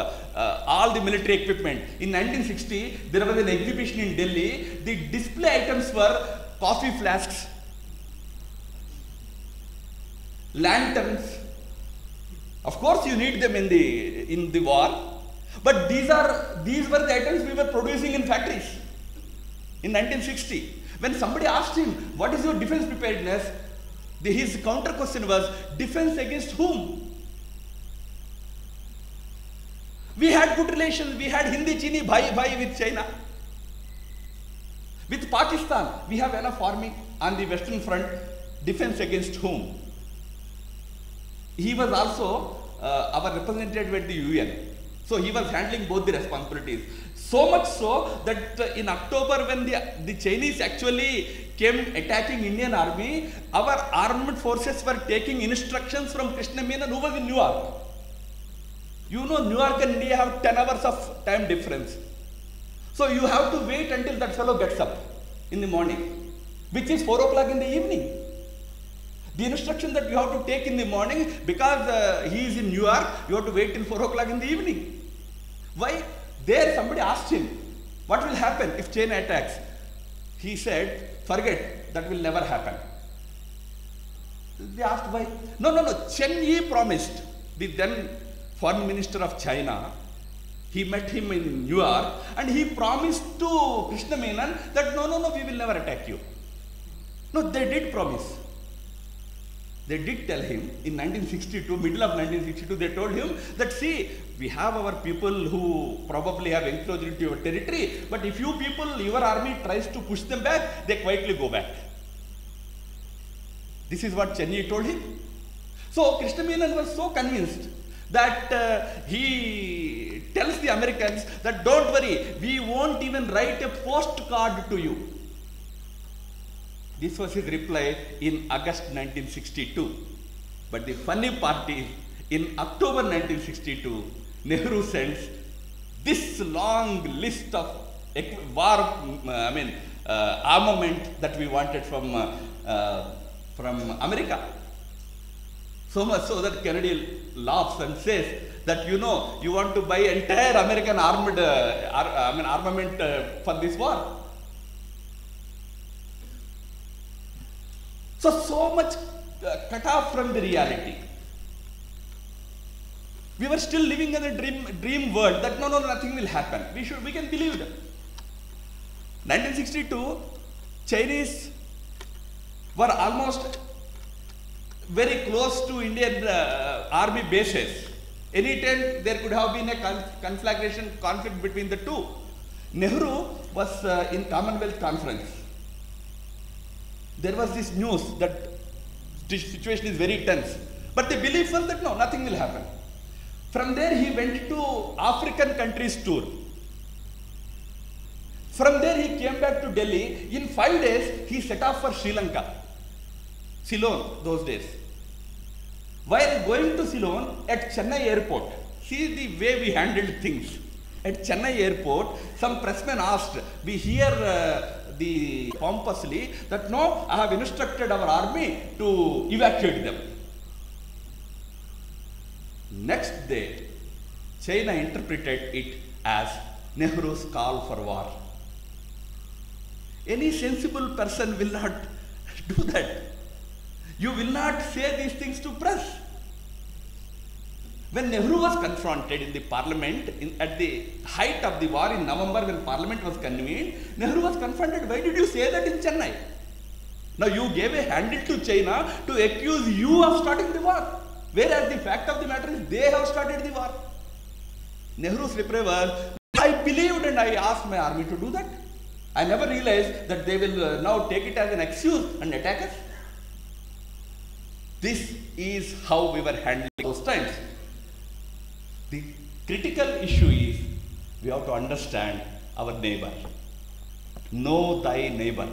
all the military equipment. In 1960, there was an exhibition in Delhi. The display items were coffee flasks, lanterns. Of course, you need them in the war. But these were the items we were producing in factories in 1960. When somebody asked him, what is your defense preparedness? His counter question was, defense against whom? We had good relations. We had Hindi Chini bhai with China. With Pakistan, we have enough army on the western front. Defense against whom? He was also our representative at the UN. So he was handling both the responsibilities. So much so that in October, when the Chinese actually came attacking Indian army, our armed forces were taking instructions from Krishna Menon, who was in New York. You know, New York and India have 10 hours of time difference. So you have to wait until that fellow gets up in the morning, which is 4 o'clock in the evening. The instruction that you have to take in the morning, because he is in New York, you have to wait till 4 o'clock in the evening. Why? There somebody asked him, what will happen if China attacks? He said, forget, that will never happen. They asked why? No. Chen Yi promised, the then foreign minister of China. He met him in New York and he promised to Krishna Menon that no, we will never attack you. No, they did promise. They did tell him in 1962, middle of 1962, they told him that, see, we have our people who probably have encroached into your territory, but if you people, your army tries to push them back, they quietly go back. This is what Chen Yi told him. So Krishna Menon was so convinced that he tells the Americans that don't worry, we won't even write a postcard to you. This was his reply in August 1962. But the funny part is, in October 1962, Nehru sends this long list of armament that we wanted from America. So much so that Kennedy laughs and says that, you know, you want to buy entire American armament for this war. So much cut off from the reality. We were still living in a dream world that no, nothing will happen. We can believe that. 1962, Chinese were almost very close to Indian army bases. Anytime there could have been a conflict between the two. Nehru was in Commonwealth Conference. There was this news that the situation is very tense. But the belief was that no, nothing will happen. From there he went to African countries tour. From there he came back to Delhi. In 5 days he set off for Sri Lanka. Ceylon, those days. While going to Ceylon, at Chennai airport, see the way we handled things. At Chennai airport, some pressmen asked, we hear pompously that no, I have instructed our army to evacuate them. Next day, China interpreted it as Nehru's call for war. Any sensible person will not do that. You will not say these things to press. When Nehru was confronted in the parliament at the height of the war in November, when parliament was convened, Nehru was confronted. Why did you say that in Chennai? Now you gave a handle to China to accuse you of starting the war. Whereas the fact of the matter is they have started the war. Nehru's reply was, I believed and I asked my army to do that. I never realized that they will now take it as an excuse and attack us. This is how we were handling those times. The critical issue is we have to understand our neighbor. Know thy neighbor.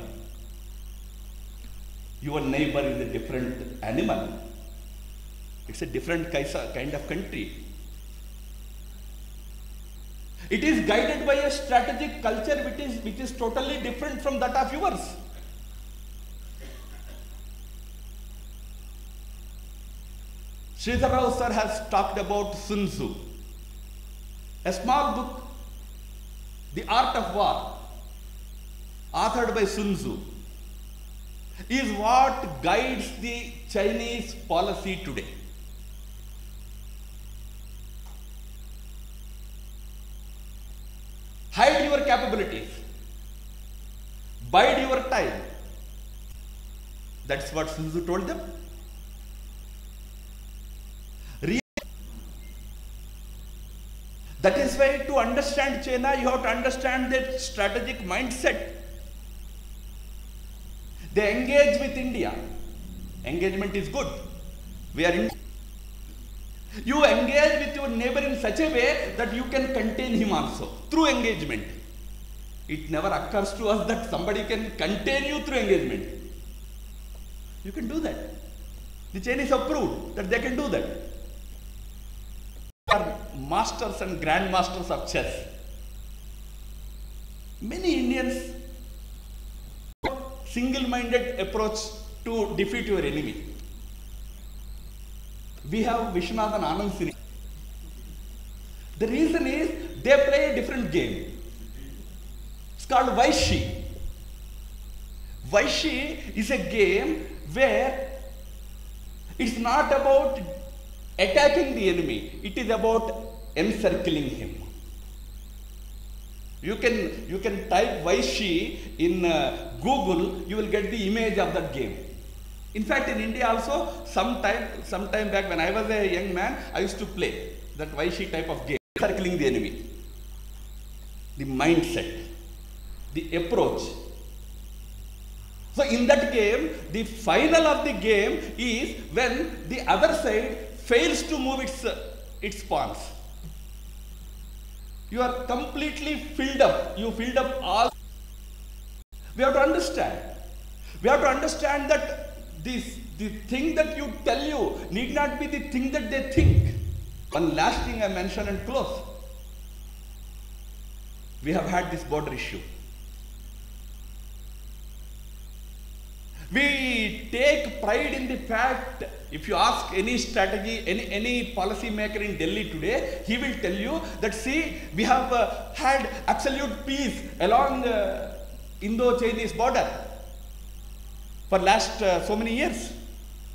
Your neighbor is a different animal. It's a different kind of country. It is guided by a strategic culture which is totally different from that of yours. Sridhar Rao sir has talked about Sun Tzu. A small book, The Art of War, authored by Sun Tzu, is what guides the Chinese policy today. That's what Sun Tzu told them. That is why to understand China, you have to understand their strategic mindset. They engage with India. Engagement is good. We are in. You engage with your neighbor in such a way that you can contain him also through engagement. It never occurs to us that somebody can contain you through engagement. You can do that. The Chinese have proved that they can do that. They are masters and grandmasters of chess. Many Indians have a single-minded approach to defeat your enemy. We have Vishwanathan Anand Sini. The reason is they play a different game. It's called Vaishi. Vaishi is a game where it's not about attacking the enemy, it is about encircling him. You can type Vaishi in Google, you will get the image of that game. In fact, in India also, some time back when I was a young man, I used to play that Vaishi type of game, encircling the enemy. The mindset, the approach. So in that game, the final of the game is when the other side fails to move its pawns. You are completely filled up. You filled up all. We have to understand. We have to understand that the thing that you tell you need not be the thing that they think. One last thing I mention and close. We have had this border issue. We take pride in the fact, if you ask any strategy, any policy maker in Delhi today, he will tell you that, see, we have had absolute peace along the Indo-Chinese border for last so many years.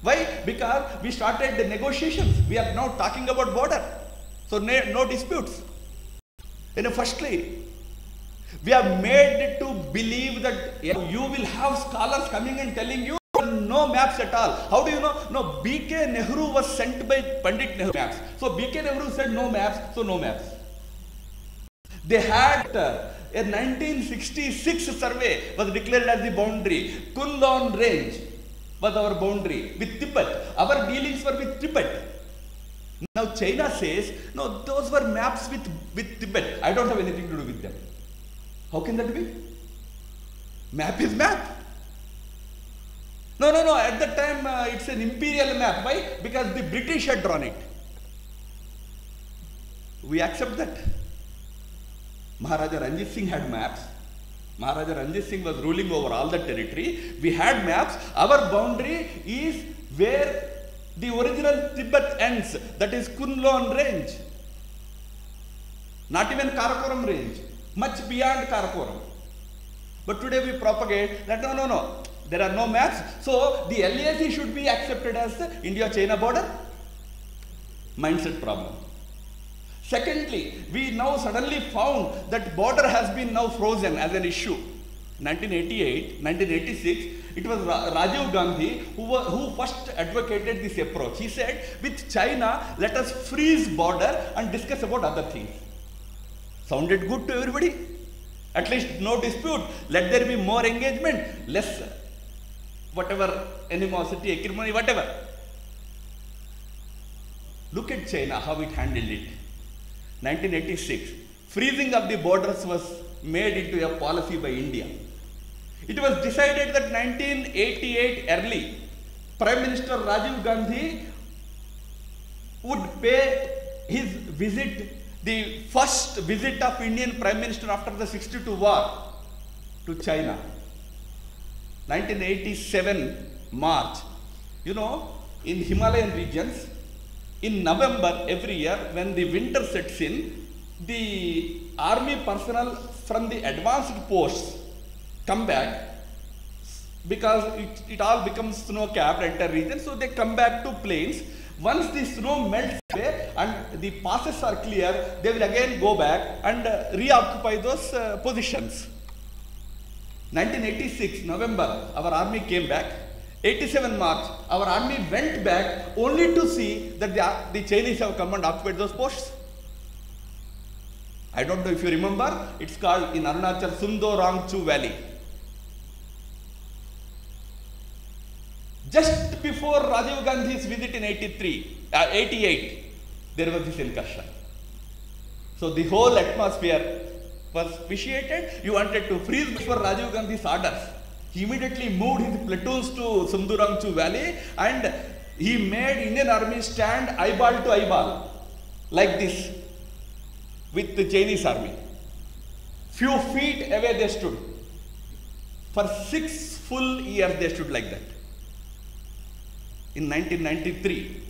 Why? Because we started the negotiations. We are now talking about border. So no disputes. Firstly, we are made to believe that you will have scholars coming and telling you no maps at all. How do you know? No, B.K. Nehru was sent by Pandit Nehru maps. So B.K. Nehru said no maps, so no maps. They had a 1966 survey was declared as the boundary. Kunlun range was our boundary with Tibet. Our dealings were with Tibet. Now China says, no, those were maps with Tibet. I don't have anything to do with them. How can that be? Map is map. No. At that time, it's an imperial map. Why? Because the British had drawn it. We accept that. Maharaja Ranjit Singh had maps. Maharaja Ranjit Singh was ruling over all the territory. We had maps. Our boundary is where the original Tibet ends. That is Kunlun range. Not even Karakoram range. Much beyond Karakoram. But today we propagate that no. There are no maps. So the LAC should be accepted as the India-China border. Mindset problem. Secondly, we now suddenly found that border has been now frozen as an issue. 1988, 1986, it was Rajiv Gandhi who first advocated this approach. He said, with China, let us freeze border and discuss about other things. Sounded good to everybody. At least no dispute. Let there be more engagement, less whatever animosity, acrimony, whatever. Look at China, how it handled it. 1986, freezing of the borders was made into a policy by India. It was decided that 1988 early, Prime Minister Rajiv Gandhi would pay his visit, the first visit of Indian Prime Minister after the 62 war to China. 1987 March. You know, in Himalayan regions, in November every year when the winter sets in, the army personnel from the advanced posts come back because it all becomes snow-capped entire region, so they come back to plains. Once the snow melts away and the passes are clear, they will again go back and reoccupy those positions. 1986 November, our army came back. 87 March, our army went back only to see that the Chinese have come and occupied those posts. I don't know if you remember, it's called in Arunachal Sundorangchu Valley. Just before Rajiv Gandhi's visit in 88, there was this incursion. So the whole atmosphere was vitiated. You wanted to freeze before Rajiv Gandhi's orders. He immediately moved his platoons to Sundorangchu Valley and he made Indian army stand eyeball to eyeball like this with the Chinese army. Few feet away they stood. For 6 full years they stood like that. In 1993,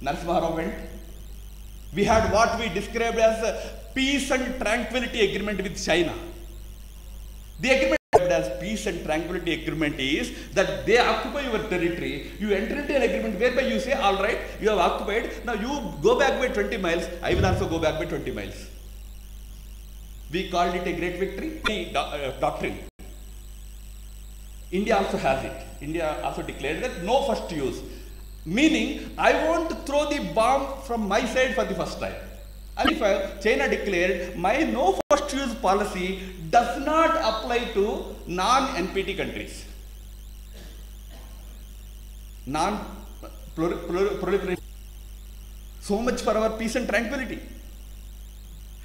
Narasimha Rao went. We had what we described as a peace and tranquility agreement with China. The agreement as peace and tranquility agreement is that they occupy your territory, you enter into an agreement whereby you say, all right, you have occupied, now you go back by 20 miles, I will also go back by 20 miles. We called it a great victory, doctrine. India also has it. India also declared that no first use. Meaning, I won't throw the bomb from my side for the first time. And if China declared, my no first use policy does not apply to non-NPT countries. Non-proliferation. So much for our peace and tranquility.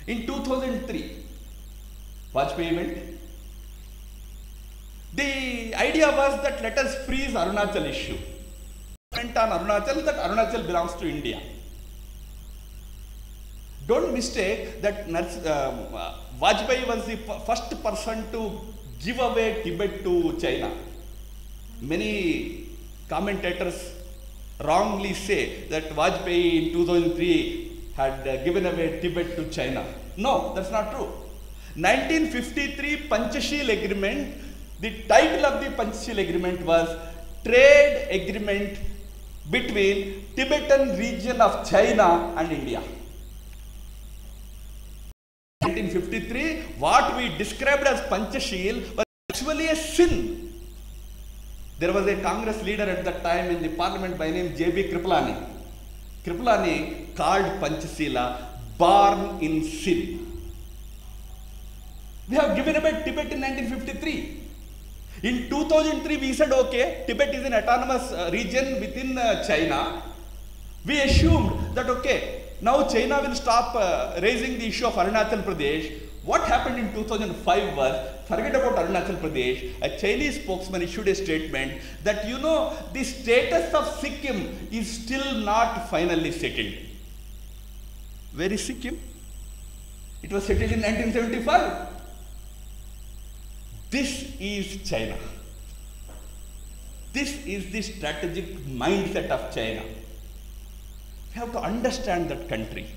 In 2003, Vajpayee went. The idea was that let us freeze Arunachal issue. On Arunachal, that Arunachal belongs to India. Don't mistake that Vajpayee was the first person to give away Tibet to China. Many commentators wrongly say that Vajpayee in 2003 had given away Tibet to China. No, that's not true. 1953 Panchashil Agreement, the title of the Panchashil Agreement was Trade Agreement between Tibetan region of China and India. 1953, what we described as Panchashil was actually a sin. There was a Congress leader at that time in the parliament by name J.B. Kripalani. Kripalani called Panchashila born in sin. We have given away Tibet in 1953. In 2003, we said, okay, Tibet is an autonomous region within China. We assumed that, okay, now China will stop raising the issue of Arunachal Pradesh. What happened in 2005 was, forget about Arunachal Pradesh, a Chinese spokesman issued a statement that, you know, the status of Sikkim is still not finally settled. Where is Sikkim? It was settled in 1975. This is China. This is the strategic mindset of China. We have to understand that country.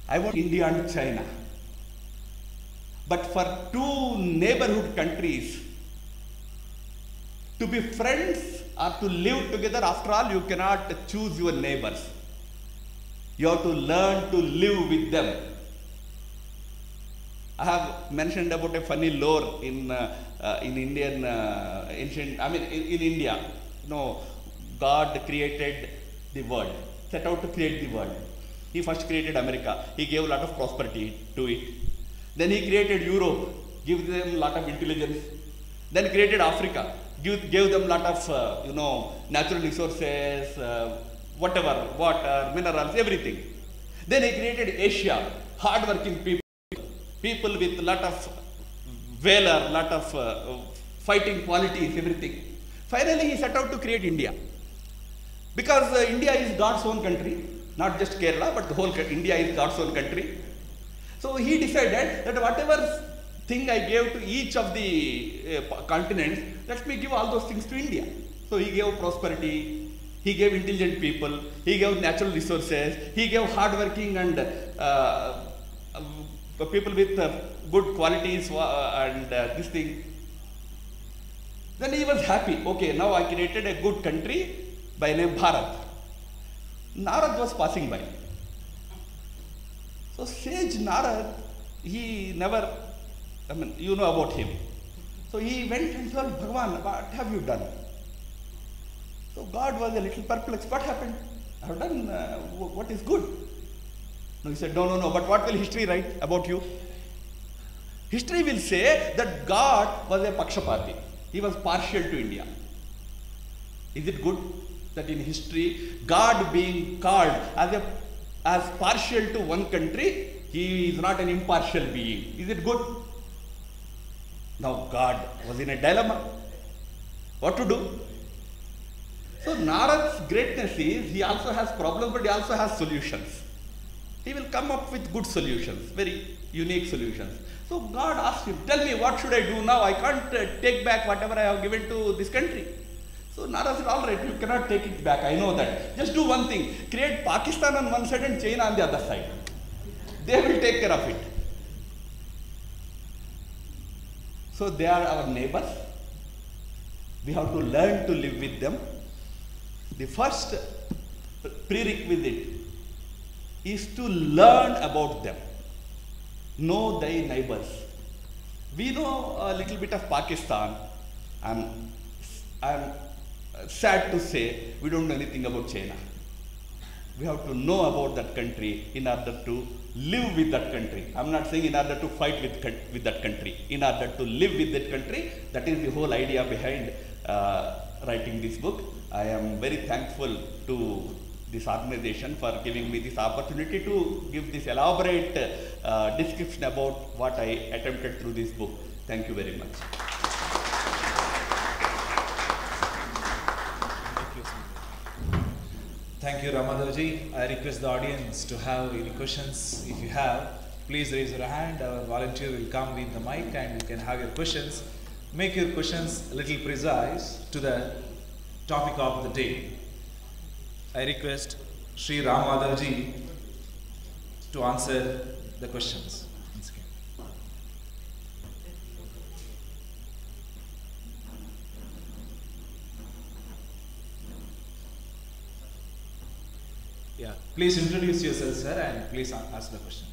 I want India and China. But for two neighborhood countries to be friends or to live together, after all, you cannot choose your neighbors. You have to learn to live with them. I have mentioned about a funny lore in Indian ancient. In India, you know, God created the world, set out to create the world. He first created America. He gave a lot of prosperity to it. Then he created Europe, gave them a lot of intelligence. Then created Africa, gave them a lot of natural resources, whatever, water, minerals, everything. Then he created Asia, hardworking people. People with a lot of valor, lot of fighting qualities, everything. Finally, he set out to create India. Because India is God's own country, not just Kerala, but the whole India is God's own country. So he decided that whatever thing I gave to each of the continents, let me give all those things to India. So he gave prosperity, he gave intelligent people, he gave natural resources, he gave hardworking and people with good qualities and this thing. Then he was happy. Okay, now I created a good country by name Bharat. Narad was passing by. So sage Narad, he never, you know about him. So he went and told Bhagavan, what have you done? So God was a little perplexed. What happened? I have done what is good. No, he said, no, but what will history write about you? History will say that God was a Pakshapati. He was partial to India. Is it good that in history, God being called as partial to one country, he is not an impartial being? Is it good? Now God was in a dilemma. What to do? So Narad's greatness is, he also has problems, but he also has solutions. He will come up with good solutions, very unique solutions. So God asked him, tell me, what should I do now? I can't take back whatever I have given to this country. So Narad said, all right, you cannot take it back, I know that. Just do one thing, create Pakistan on one side and China on the other side. They will take care of it. So they are our neighbors. We have to learn to live with them. The first prerequisite is to learn about them. Know thy neighbors. We know a little bit of Pakistan. I'm sad to say we don't know anything about China. We have to know about that country in order to live with that country. I'm not saying in order to fight with that country. In order to live with that country, that is the whole idea behind writing this book. I am very thankful to this organization for giving me this opportunity to give this elaborate description about what I attempted through this book. Thank you very much. Thank you, Ramadhavji. I request the audience to have any questions. If you have, please raise your hand. Our volunteer will come with the mic and you can have your questions. Make your questions a little precise to the topic of the day. I request Sri Ramadhavji to answer the questions. Once again. Yeah, please introduce yourself, sir, and please ask the question.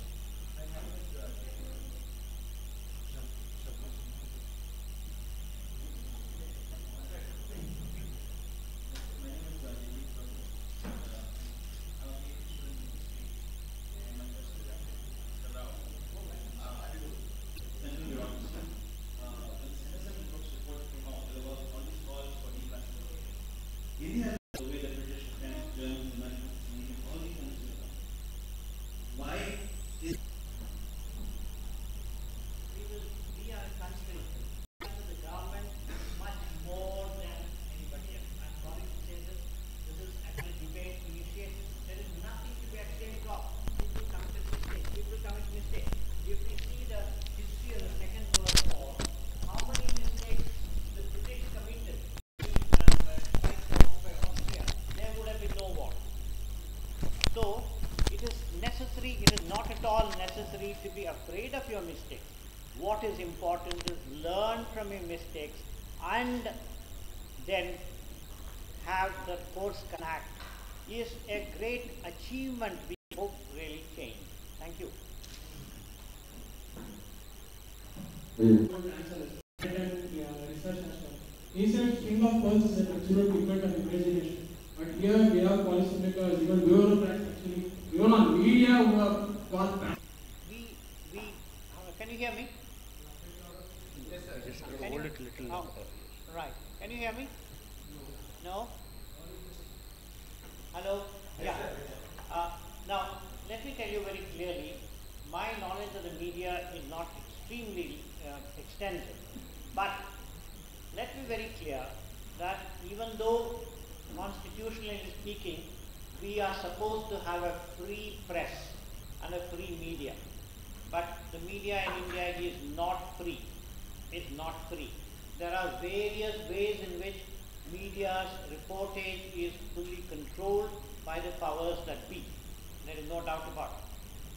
To be afraid of your mistakes. What is important is learn from your mistakes and then have the course connect is a great achievement we hope really change. Thank you. He said string of pearls is an absolute figment of imagination. But here we have policymakers, even bureaucrats actually, even on media who have gone back. Can you hear me? Yes, sir. Just hold it a little longer. Right. Can you hear me? No? Hello? Yeah. Now, let me tell you very clearly, my knowledge of the media is not extremely extensive. But let me be very clear that even though constitutionally speaking, we are supposed to have a free press and a free media. But the media in India is not free. It's not free. There are various ways in which media's reportage is fully controlled by the powers that be. There is no doubt about it.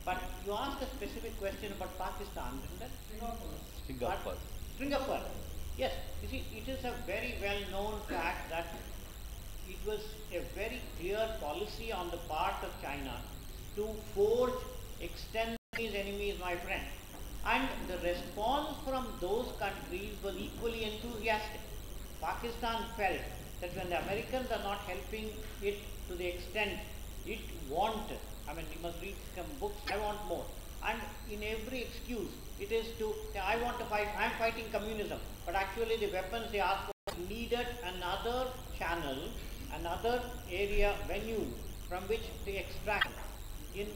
But you asked a specific question about Pakistan, isn't it? Singapore. Singapore. Yes. You see, it is a very well-known fact that it was a very clear policy on the part of China to forge extend enemies, my friend. And the response from those countries was equally enthusiastic. Pakistan felt that when the Americans are not helping it to the extent it wanted, I mean, you must read some books, I want more. And in every excuse, it is to say, I want to fight, I am fighting communism. But actually the weapons they asked for needed another channel, another area, venue from which to extract. In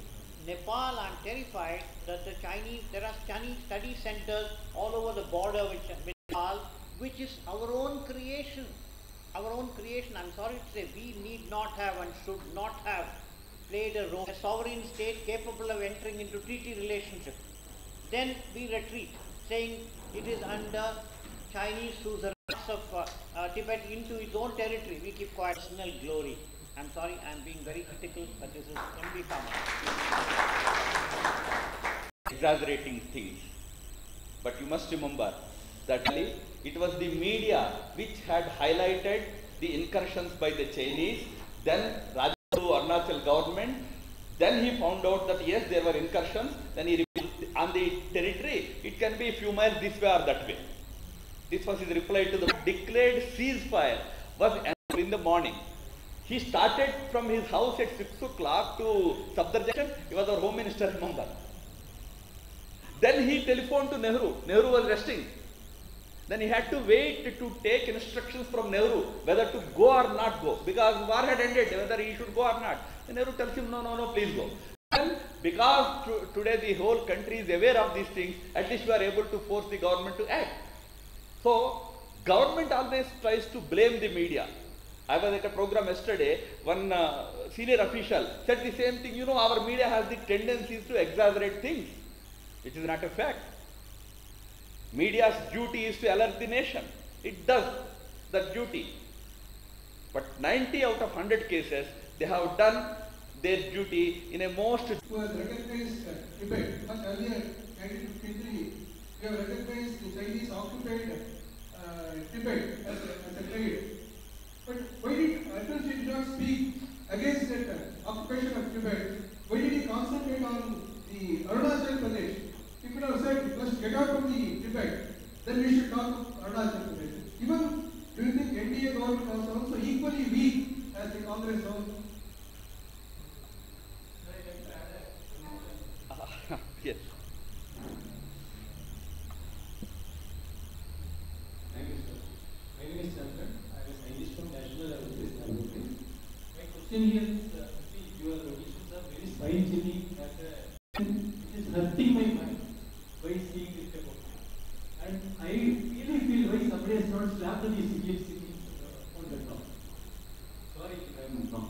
Nepal, I am terrified that there are Chinese study centers all over the border with Nepal, which is our own creation. Our own creation, I am sorry to say, we need not have and should not have played a role, a sovereign state capable of entering into treaty relationship. Then we retreat, saying it is under Chinese suzerainty of Tibet into its own territory. We keep quiet. Personal glory. I'm sorry, I'm being very critical, but this is MB Farmer. Exaggerating things. But you must remember that it was the media which had highlighted the incursions by the Chinese, then Rajasthan Arunachal government, then he found out that yes, there were incursions, then he revealed on the territory, it can be a few miles this way or that way. This was his reply to the declared ceasefire was in the morning. He started from his house at 6 o'clock to Sabdarjunction. He was our home minister, remember. Then he telephoned to Nehru. Nehru was resting. Then he had to wait to take instructions from Nehru whether to go or not go, because war had ended, whether he should go or not. Then Nehru tells him, no, please go. And because today the whole country is aware of these things, at least we are able to force the government to act. So, government always tries to blame the media. I was at a program yesterday, one senior official said the same thing, our media has the tendencies to exaggerate things, which is not a fact. Media's duty is to alert the nation. It does that duty. But 90 out of 100 cases, they have done their duty in a most... Who has recognized Tibet much earlier, 1953, we have recognized the Chinese occupied Tibet as a trade. But why did Atal not speak against that occupation of Tibet? Why did he concentrate on the Arunachal Pradesh? He could have said, let's get out of the Tibet, then we should talk of Arunachal Pradesh. Even do you think NDA government was also equally weak as the Congress also? Yes. Thank you, sir. My name is Chandran. I am a scientist from National Aerospace Laboratory. My question here is, see, your auditions are very spine-chilling it is hurting my mind by seeing this type of thing. And I really feel why somebody has not slapped the CPFC on the top. Sorry if I am wrong.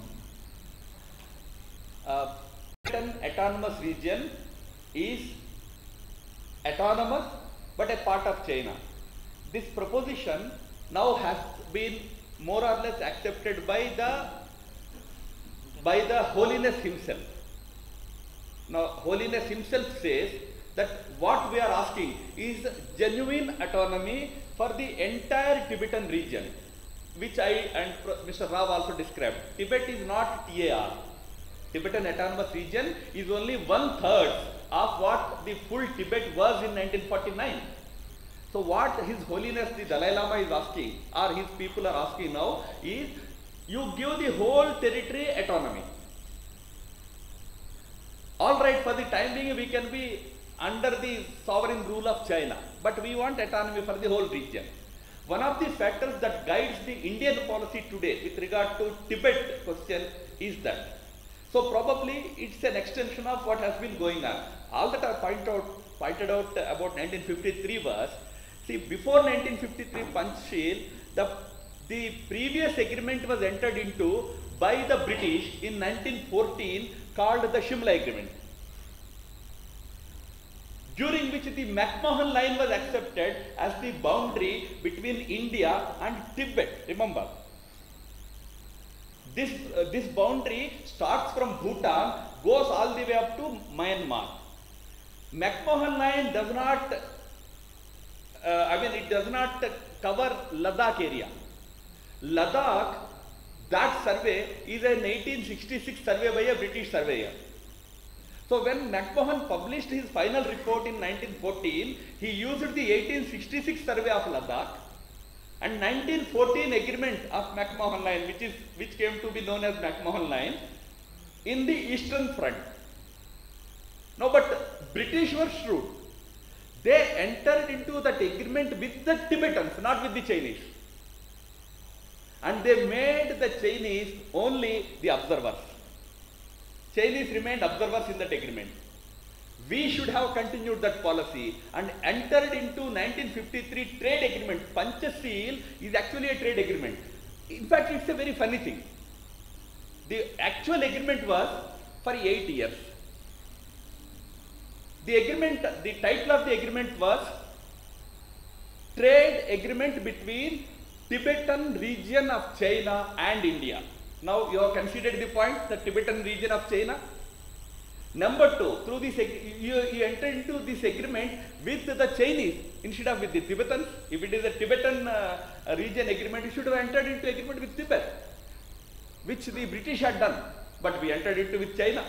Tibetan autonomous region is autonomous but a part of China. This proposition now has been more or less accepted by the Holiness himself. Now, Holiness himself says that what we are asking is genuine autonomy for the entire Tibetan region, which I and Mr. Rao also described. Tibet is not TAR. Tibetan Autonomous Region is only 1/3 of what the full Tibet was in 1949. So what His Holiness the Dalai Lama is asking, or his people are asking now, is you give the whole territory autonomy. All right, for the time being we can be under the sovereign rule of China, but we want autonomy for the whole region. One of the factors that guides the Indian policy today with regard to Tibet question is that. So probably it's an extension of what has been going on. All that I pointed out about 1953 was, see, before 1953 Panchsheel, the previous agreement was entered into by the British in 1914 called the Shimla Agreement, during which the McMahon line was accepted as the boundary between India and Tibet. Remember, this boundary starts from Bhutan, goes all the way up to Myanmar. McMahon line does not, it does not cover Ladakh area. Ladakh, that survey is an 1866 survey by a British surveyor. So So when McMahon published his final report in 1914, he used the 1866 survey of Ladakh and 1914 agreement of McMahon Line, which came to be known as McMahon Line, in the Eastern Front. Now, but British were shrewd. They entered into that agreement with the Tibetans, not with the Chinese. And they made the Chinese only the observers. Chinese remained observers in that agreement. We should have continued that policy and entered into 1953 trade agreement. Panchasheel is actually a trade agreement. In fact, it's a very funny thing. The actual agreement was for 8 years. The agreement, the title of the agreement was Trade Agreement between Tibetan region of China and India. Now you have considered the point, the Tibetan region of China. Number two, through this, you enter into this agreement with the Chinese instead of with the Tibetans. If it is a Tibetan region agreement, you should have entered into agreement with Tibet, which the British had done, but we entered into with China.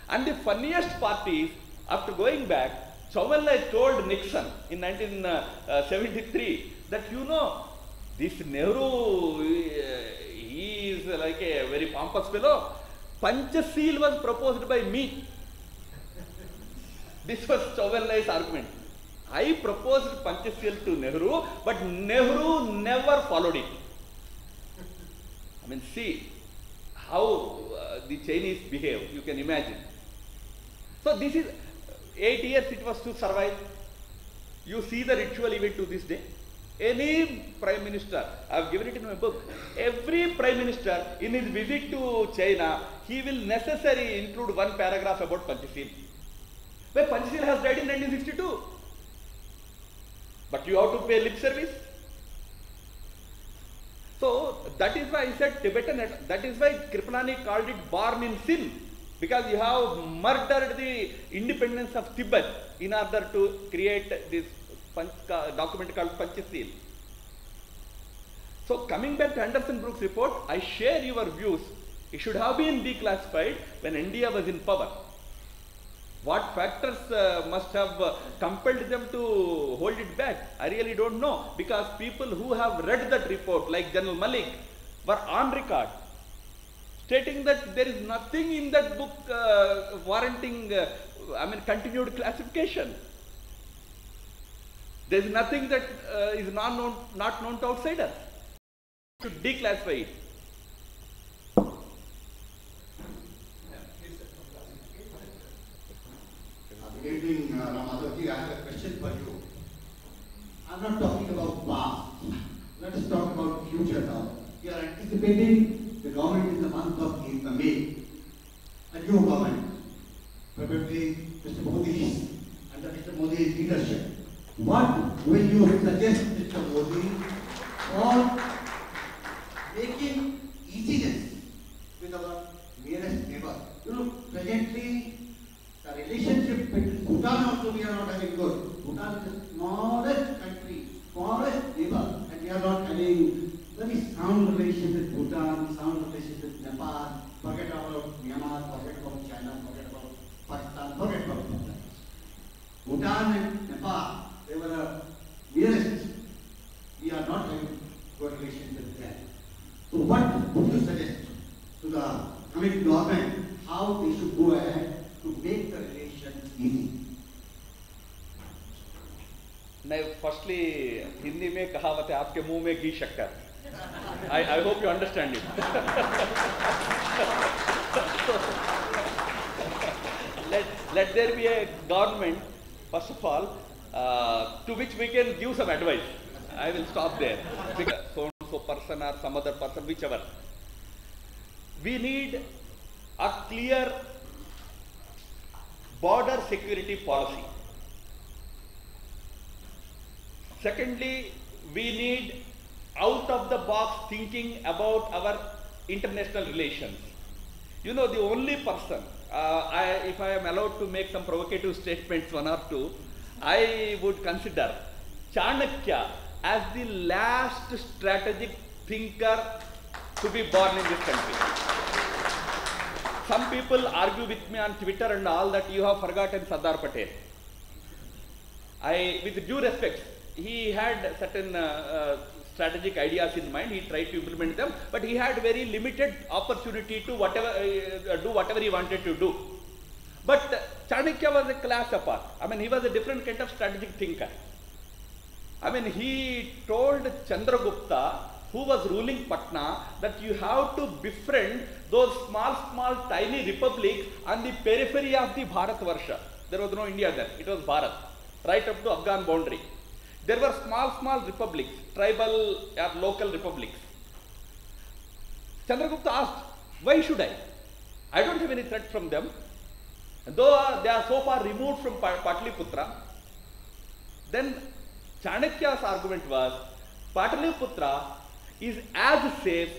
And the funniest part is, after going back, Chou En-lai told Nixon in 1973 that, you know, this Nehru, he is like a very pompous fellow. Panchasheel was proposed by me. This was Chou En-lai's argument. I proposed Panchasheel to Nehru, but Nehru never followed it. I mean, see how the Chinese behave, you can imagine. So this is 8 years it was to survive. You see the ritual even to this day. Any prime minister, I have given it in my book, every prime minister in his visit to China, he will necessarily include one paragraph about Panchasheel. Well, Panchasheel has died in 1962. But you have to pay lip service. So that is why I said Tibetan, that is why Kripalani called it born in sin. Because you have murdered the independence of Tibet in order to create this document called Panchasheel. So coming back to Anderson Brooks' report, I share your views. It should have been declassified when India was in power. What factors must have compelled them to hold it back? I really don't know, because people who have read that report, like General Malik, were on record stating that there is nothing in that book warranting, continued classification. There is nothing that is not known to outsiders. To declassify it. Good evening, Madhav. I have a question for you. I'm not talking about past. Let's talk about future now. We are anticipating the government in the month of May. A new government, probably Mr. Modi, under Mr. Modi's leadership. What will you suggest, Mr. Modi, for making easiness with our nearest neighbor? You know, presently, the relationship between Bhutan also we are not having good. Bhutan is the smallest country, smallest neighbor, and we are not having very sound relations with Bhutan, sound relations with Nepal. Forget about Myanmar, forget about China, forget about Pakistan, forget about Bhutan. Bhutan and Nepal, they were the nearest. We are not having good relations with them. So what would you suggest to the coming government, how they should go ahead to make the relations easy? मैं firstly Hindi में कहावत है आपके मुंह में घी शक्कर. I hope you understand it. let there be a government, first of all, to which we can give some advice. I will stop there. Because so person or some other person, whichever. We need a clear border security policy. Secondly, we need out of the box thinking about our international relations. You know, the only person, if I am allowed to make some provocative statements, one or two, I would consider Chanakya as the last strategic thinker to be born in this country. some people argue with me on Twitter and all that you have forgotten Sardar Patel. With due respect, he had certain strategic ideas in mind. He tried to implement them, but he had very limited opportunity to do whatever he wanted to do. But Chanakya was a class apart. I mean, he was a different kind of strategic thinker. I mean, he told Chandragupta, who was ruling Patna, that you have to befriend those small, tiny republics on the periphery of the Bharatvarsha. There was no India then, it was Bharat, right up to Afghan boundary. There were small republics, tribal or local republics. Chandragupta asked, why should I? I don't have any threat from them. Though they are so far removed from Pataliputra. Then Chanakya's argument was, Pataliputra is as safe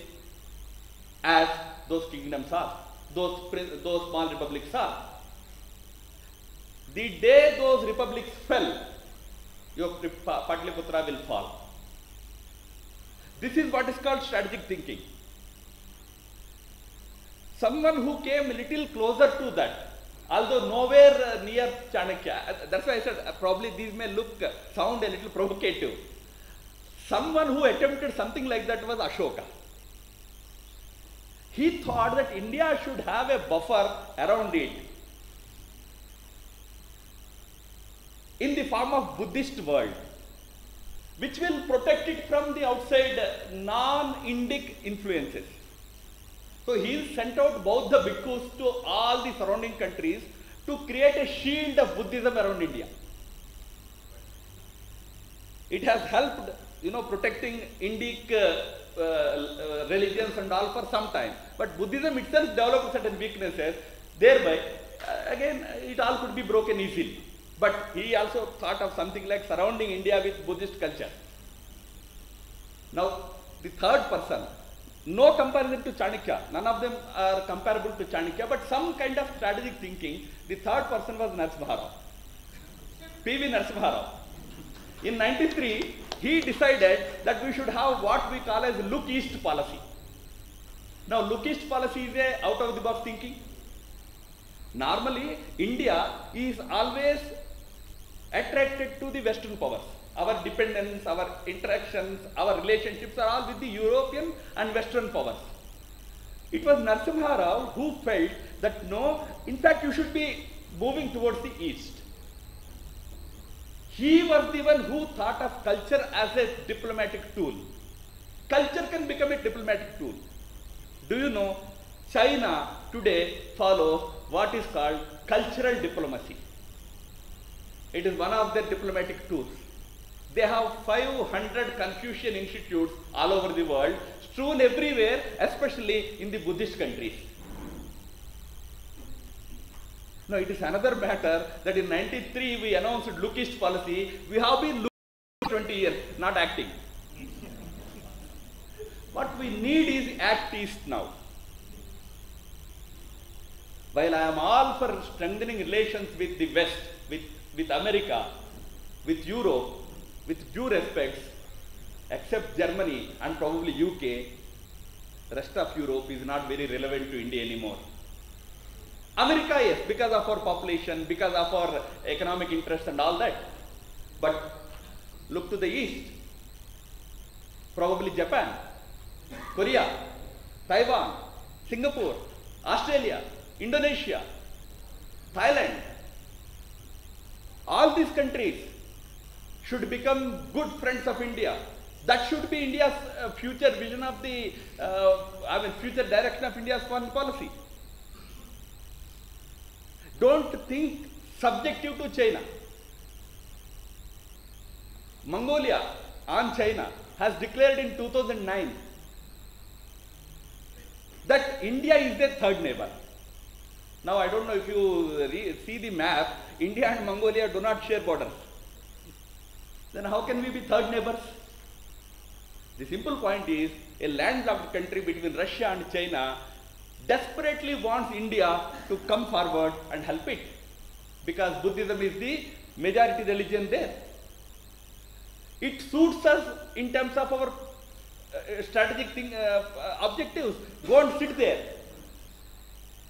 as those kingdoms are, those small republics are. The day those republics fell, your Pataliputra will fall. This is what is called strategic thinking. Someone who came a little closer to that, although nowhere near Chanakya, that's why I said probably these may sound a little provocative. Someone who attempted something like that was Ashoka. He thought that India should have a buffer around it in the form of Buddhist world, which will protect it from the outside non-Indic influences. So he sent out Bauddha bhikkhus to all the surrounding countries to create a shield of Buddhism around India. It has helped, protecting Indic religions and all for some time. But Buddhism itself developed certain weaknesses. Thereby, again, it all could be broken easily. But he also thought of something like surrounding India with Buddhist culture. Now, the third person, no comparison to Chanakya. None of them are comparable to Chanakya, but some kind of strategic thinking. The third person was Narasimha Rao. P.V. Narasimha Rao. In 93, he decided that we should have what we call as look east policy. Now, look east policy is a out of the box thinking. Normally, India is always attracted to the Western powers. Our dependence, our interactions, our relationships are all with the European and Western powers. It was Narasimha Rao who felt that no, in fact you should be moving towards the east. He was the one who thought of culture as a diplomatic tool. Culture can become a diplomatic tool. Do you know, China today follows what is called cultural diplomacy. It is one of their diplomatic tools. They have 500 Confucian institutes all over the world, strewn everywhere, especially in the Buddhist countries. Now, it is another matter that in 93 we announced look east policy. We have been looking for 20 years, not acting. What we need is act east now. While I am all for strengthening relations with the West, with America, with Europe, with due respects, except Germany and probably UK, rest of Europe is not very relevant to India anymore. America, yes, because of our population, because of our economic interest and all that. But look to the east, probably Japan, Korea, Taiwan, Singapore, Australia, Indonesia, Thailand. All these countries should become good friends of India. That should be India's future vision of the, future direction of India's foreign policy. Don't think subjective to China. Mongolia on China has declared in 2009 that India is their third neighbor. Now, I don't know if you see the map, India and Mongolia do not share borders. Then how can we be third neighbors? The simple point is, a landlocked country between Russia and China desperately wants India to come forward and help it, because Buddhism is the majority religion there. It suits us in terms of our strategic objectives. Go and sit there.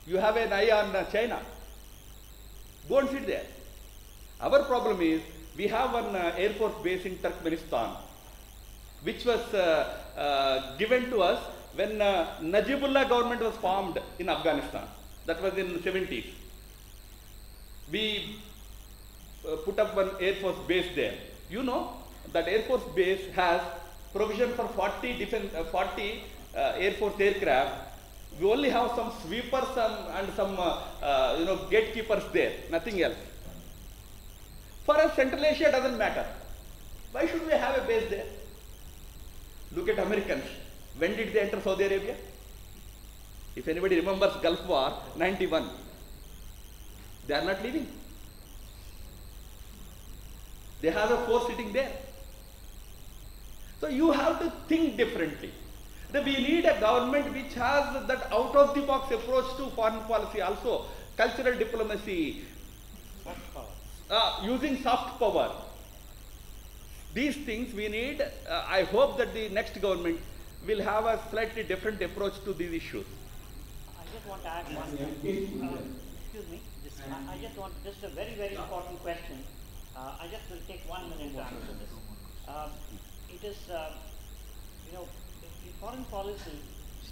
You have an eye on China. Go and sit there. Our problem is we have one Air Force base in Turkmenistan, which was given to us when Najibullah government was formed in Afghanistan. That was in the 70s. We put up one Air Force base there. You know that Air Force base has provision for 40 Air Force aircraft. We only have some sweepers and some gatekeepers there, nothing else. For us, Central Asia doesn't matter. Why should we have a base there? Look at Americans. When did they enter Saudi Arabia? If anybody remembers Gulf War, 91. They are not leaving. They have a force sitting there. So you have to think differently. We need a government which has that out-of-the-box approach to foreign policy also. Cultural diplomacy, using soft power. These things we need. I hope that the next government will have a slightly different approach to these issues. I just want to add one thing. Excuse me. I just want just a very, very important question. I just will take 1 minute to answer this. It is, foreign policy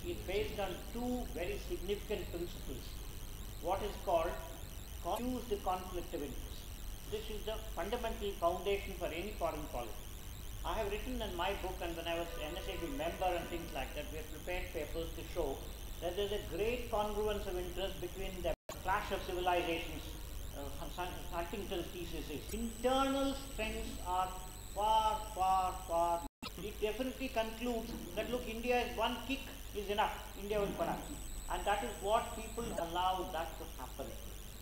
is based on two very significant principles. What is called choose the conflict of interest. This is the fundamental foundation for any foreign policy. I have written in my book, and when I was NSAB member and things like that, we have prepared papers to show that there is a great congruence of interest between the clash of civilizations. Huntington's thesis is internal strengths are far. It definitely concludes that look, India is one kick is enough, India will collapse. And that is what people allow that to happen.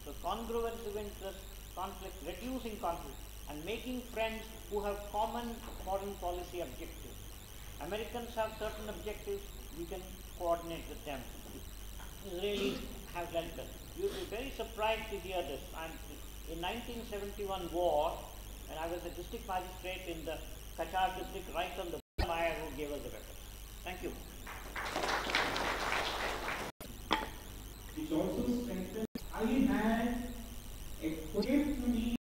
So congruence of interest, conflict, reducing conflict, and making friends who have common foreign policy objectives. Americans have certain objectives, we can coordinate with them. Israelis have done that. You'll be very surprised to hear this. In 1971 war, when I was a district magistrate in the Kachar district, right on the Maya who gave us the weapons. Thank you. It also strengthened. I had equipped to me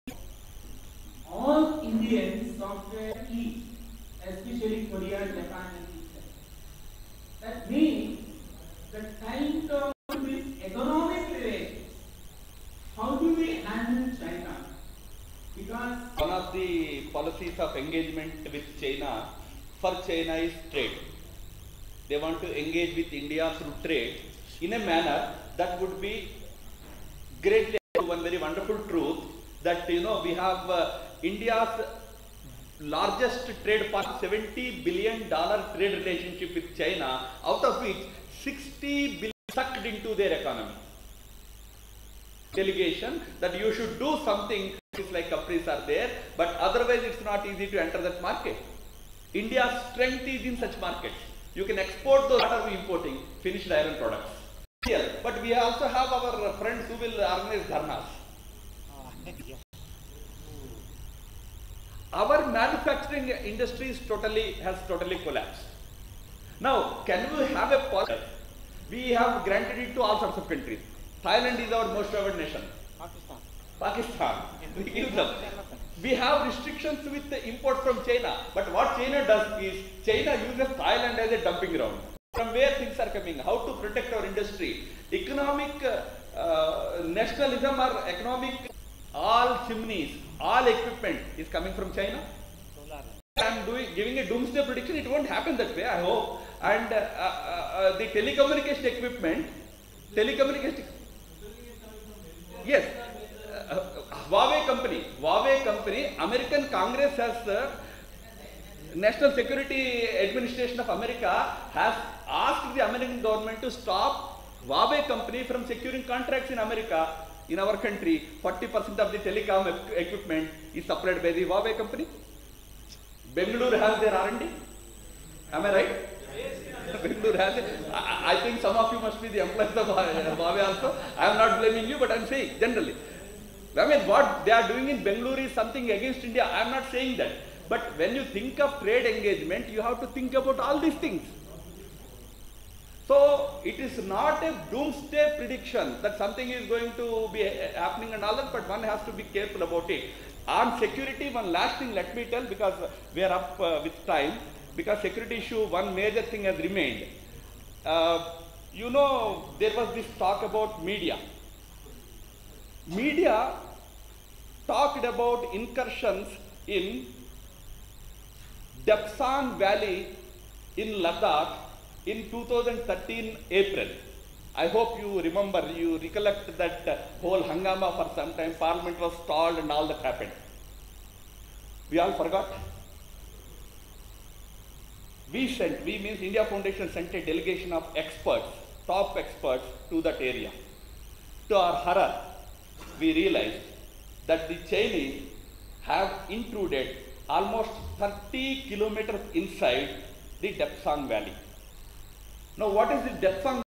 all Indian software East, especially Korea, Japan, and East. That means the kind of economic relations. How do we handle China? Because one of the policies of engagement with China for China is trade. They want to engage with India through trade in a manner that would be greatly one very wonderful truth that we have India's largest trade partner, $70 billion trade relationship with China, out of which 60 billion sucked into their economy. Delegation that you should do something like caprice are there, but otherwise it's not easy to enter that market. India's strength is in such markets. You can export those. What are we importing? Finished iron products. Here, but we also have our friends who will organize dharnas. Our manufacturing industry has totally collapsed. Now, can we have a policy? We have granted it to all sorts of countries. Thailand is our most favored nation. Pakistan. We give them. We have restrictions with the import from China. But what China does is, China uses Thailand as a dumping ground. From where things are coming, how to protect our industry. Economic nationalism or economic, all chimneys, all equipment is coming from China. I am giving a doomsday prediction, it won't happen that way, I hope. And the telecommunication equipment, yes, Huawei company, American Congress has, National Security Administration of America has asked the American government to stop Huawei company from securing contracts in America. In our country, 40% of the telecom equipment is supplied by the Huawei company. Bangalore has their R&D. Am I right? Bangalore has it. I think some of you must be the employees of Huawei also. I am not blaming you, but I am saying generally. I mean, what they are doing in Bangalore is something against India. I am not saying that. But when you think of trade engagement, you have to think about all these things. So it is not a doomsday prediction that something is going to be happening and all that, but one has to be careful about it. On security, one last thing let me tell, because we are up with time, because security issue, one major thing has remained. You know, there was this talk about media. Media talked about incursions in Depsang Valley in Ladakh in 2013 April. I hope you remember, you recollect that whole hangama for some time, Parliament was stalled and all that happened. We all forgot. We means India Foundation sent a delegation of experts, top experts to that area. To our horror, we realized that the Chinese have intruded almost 30 kilometers inside the Depsang Valley. Now, what is the Depsang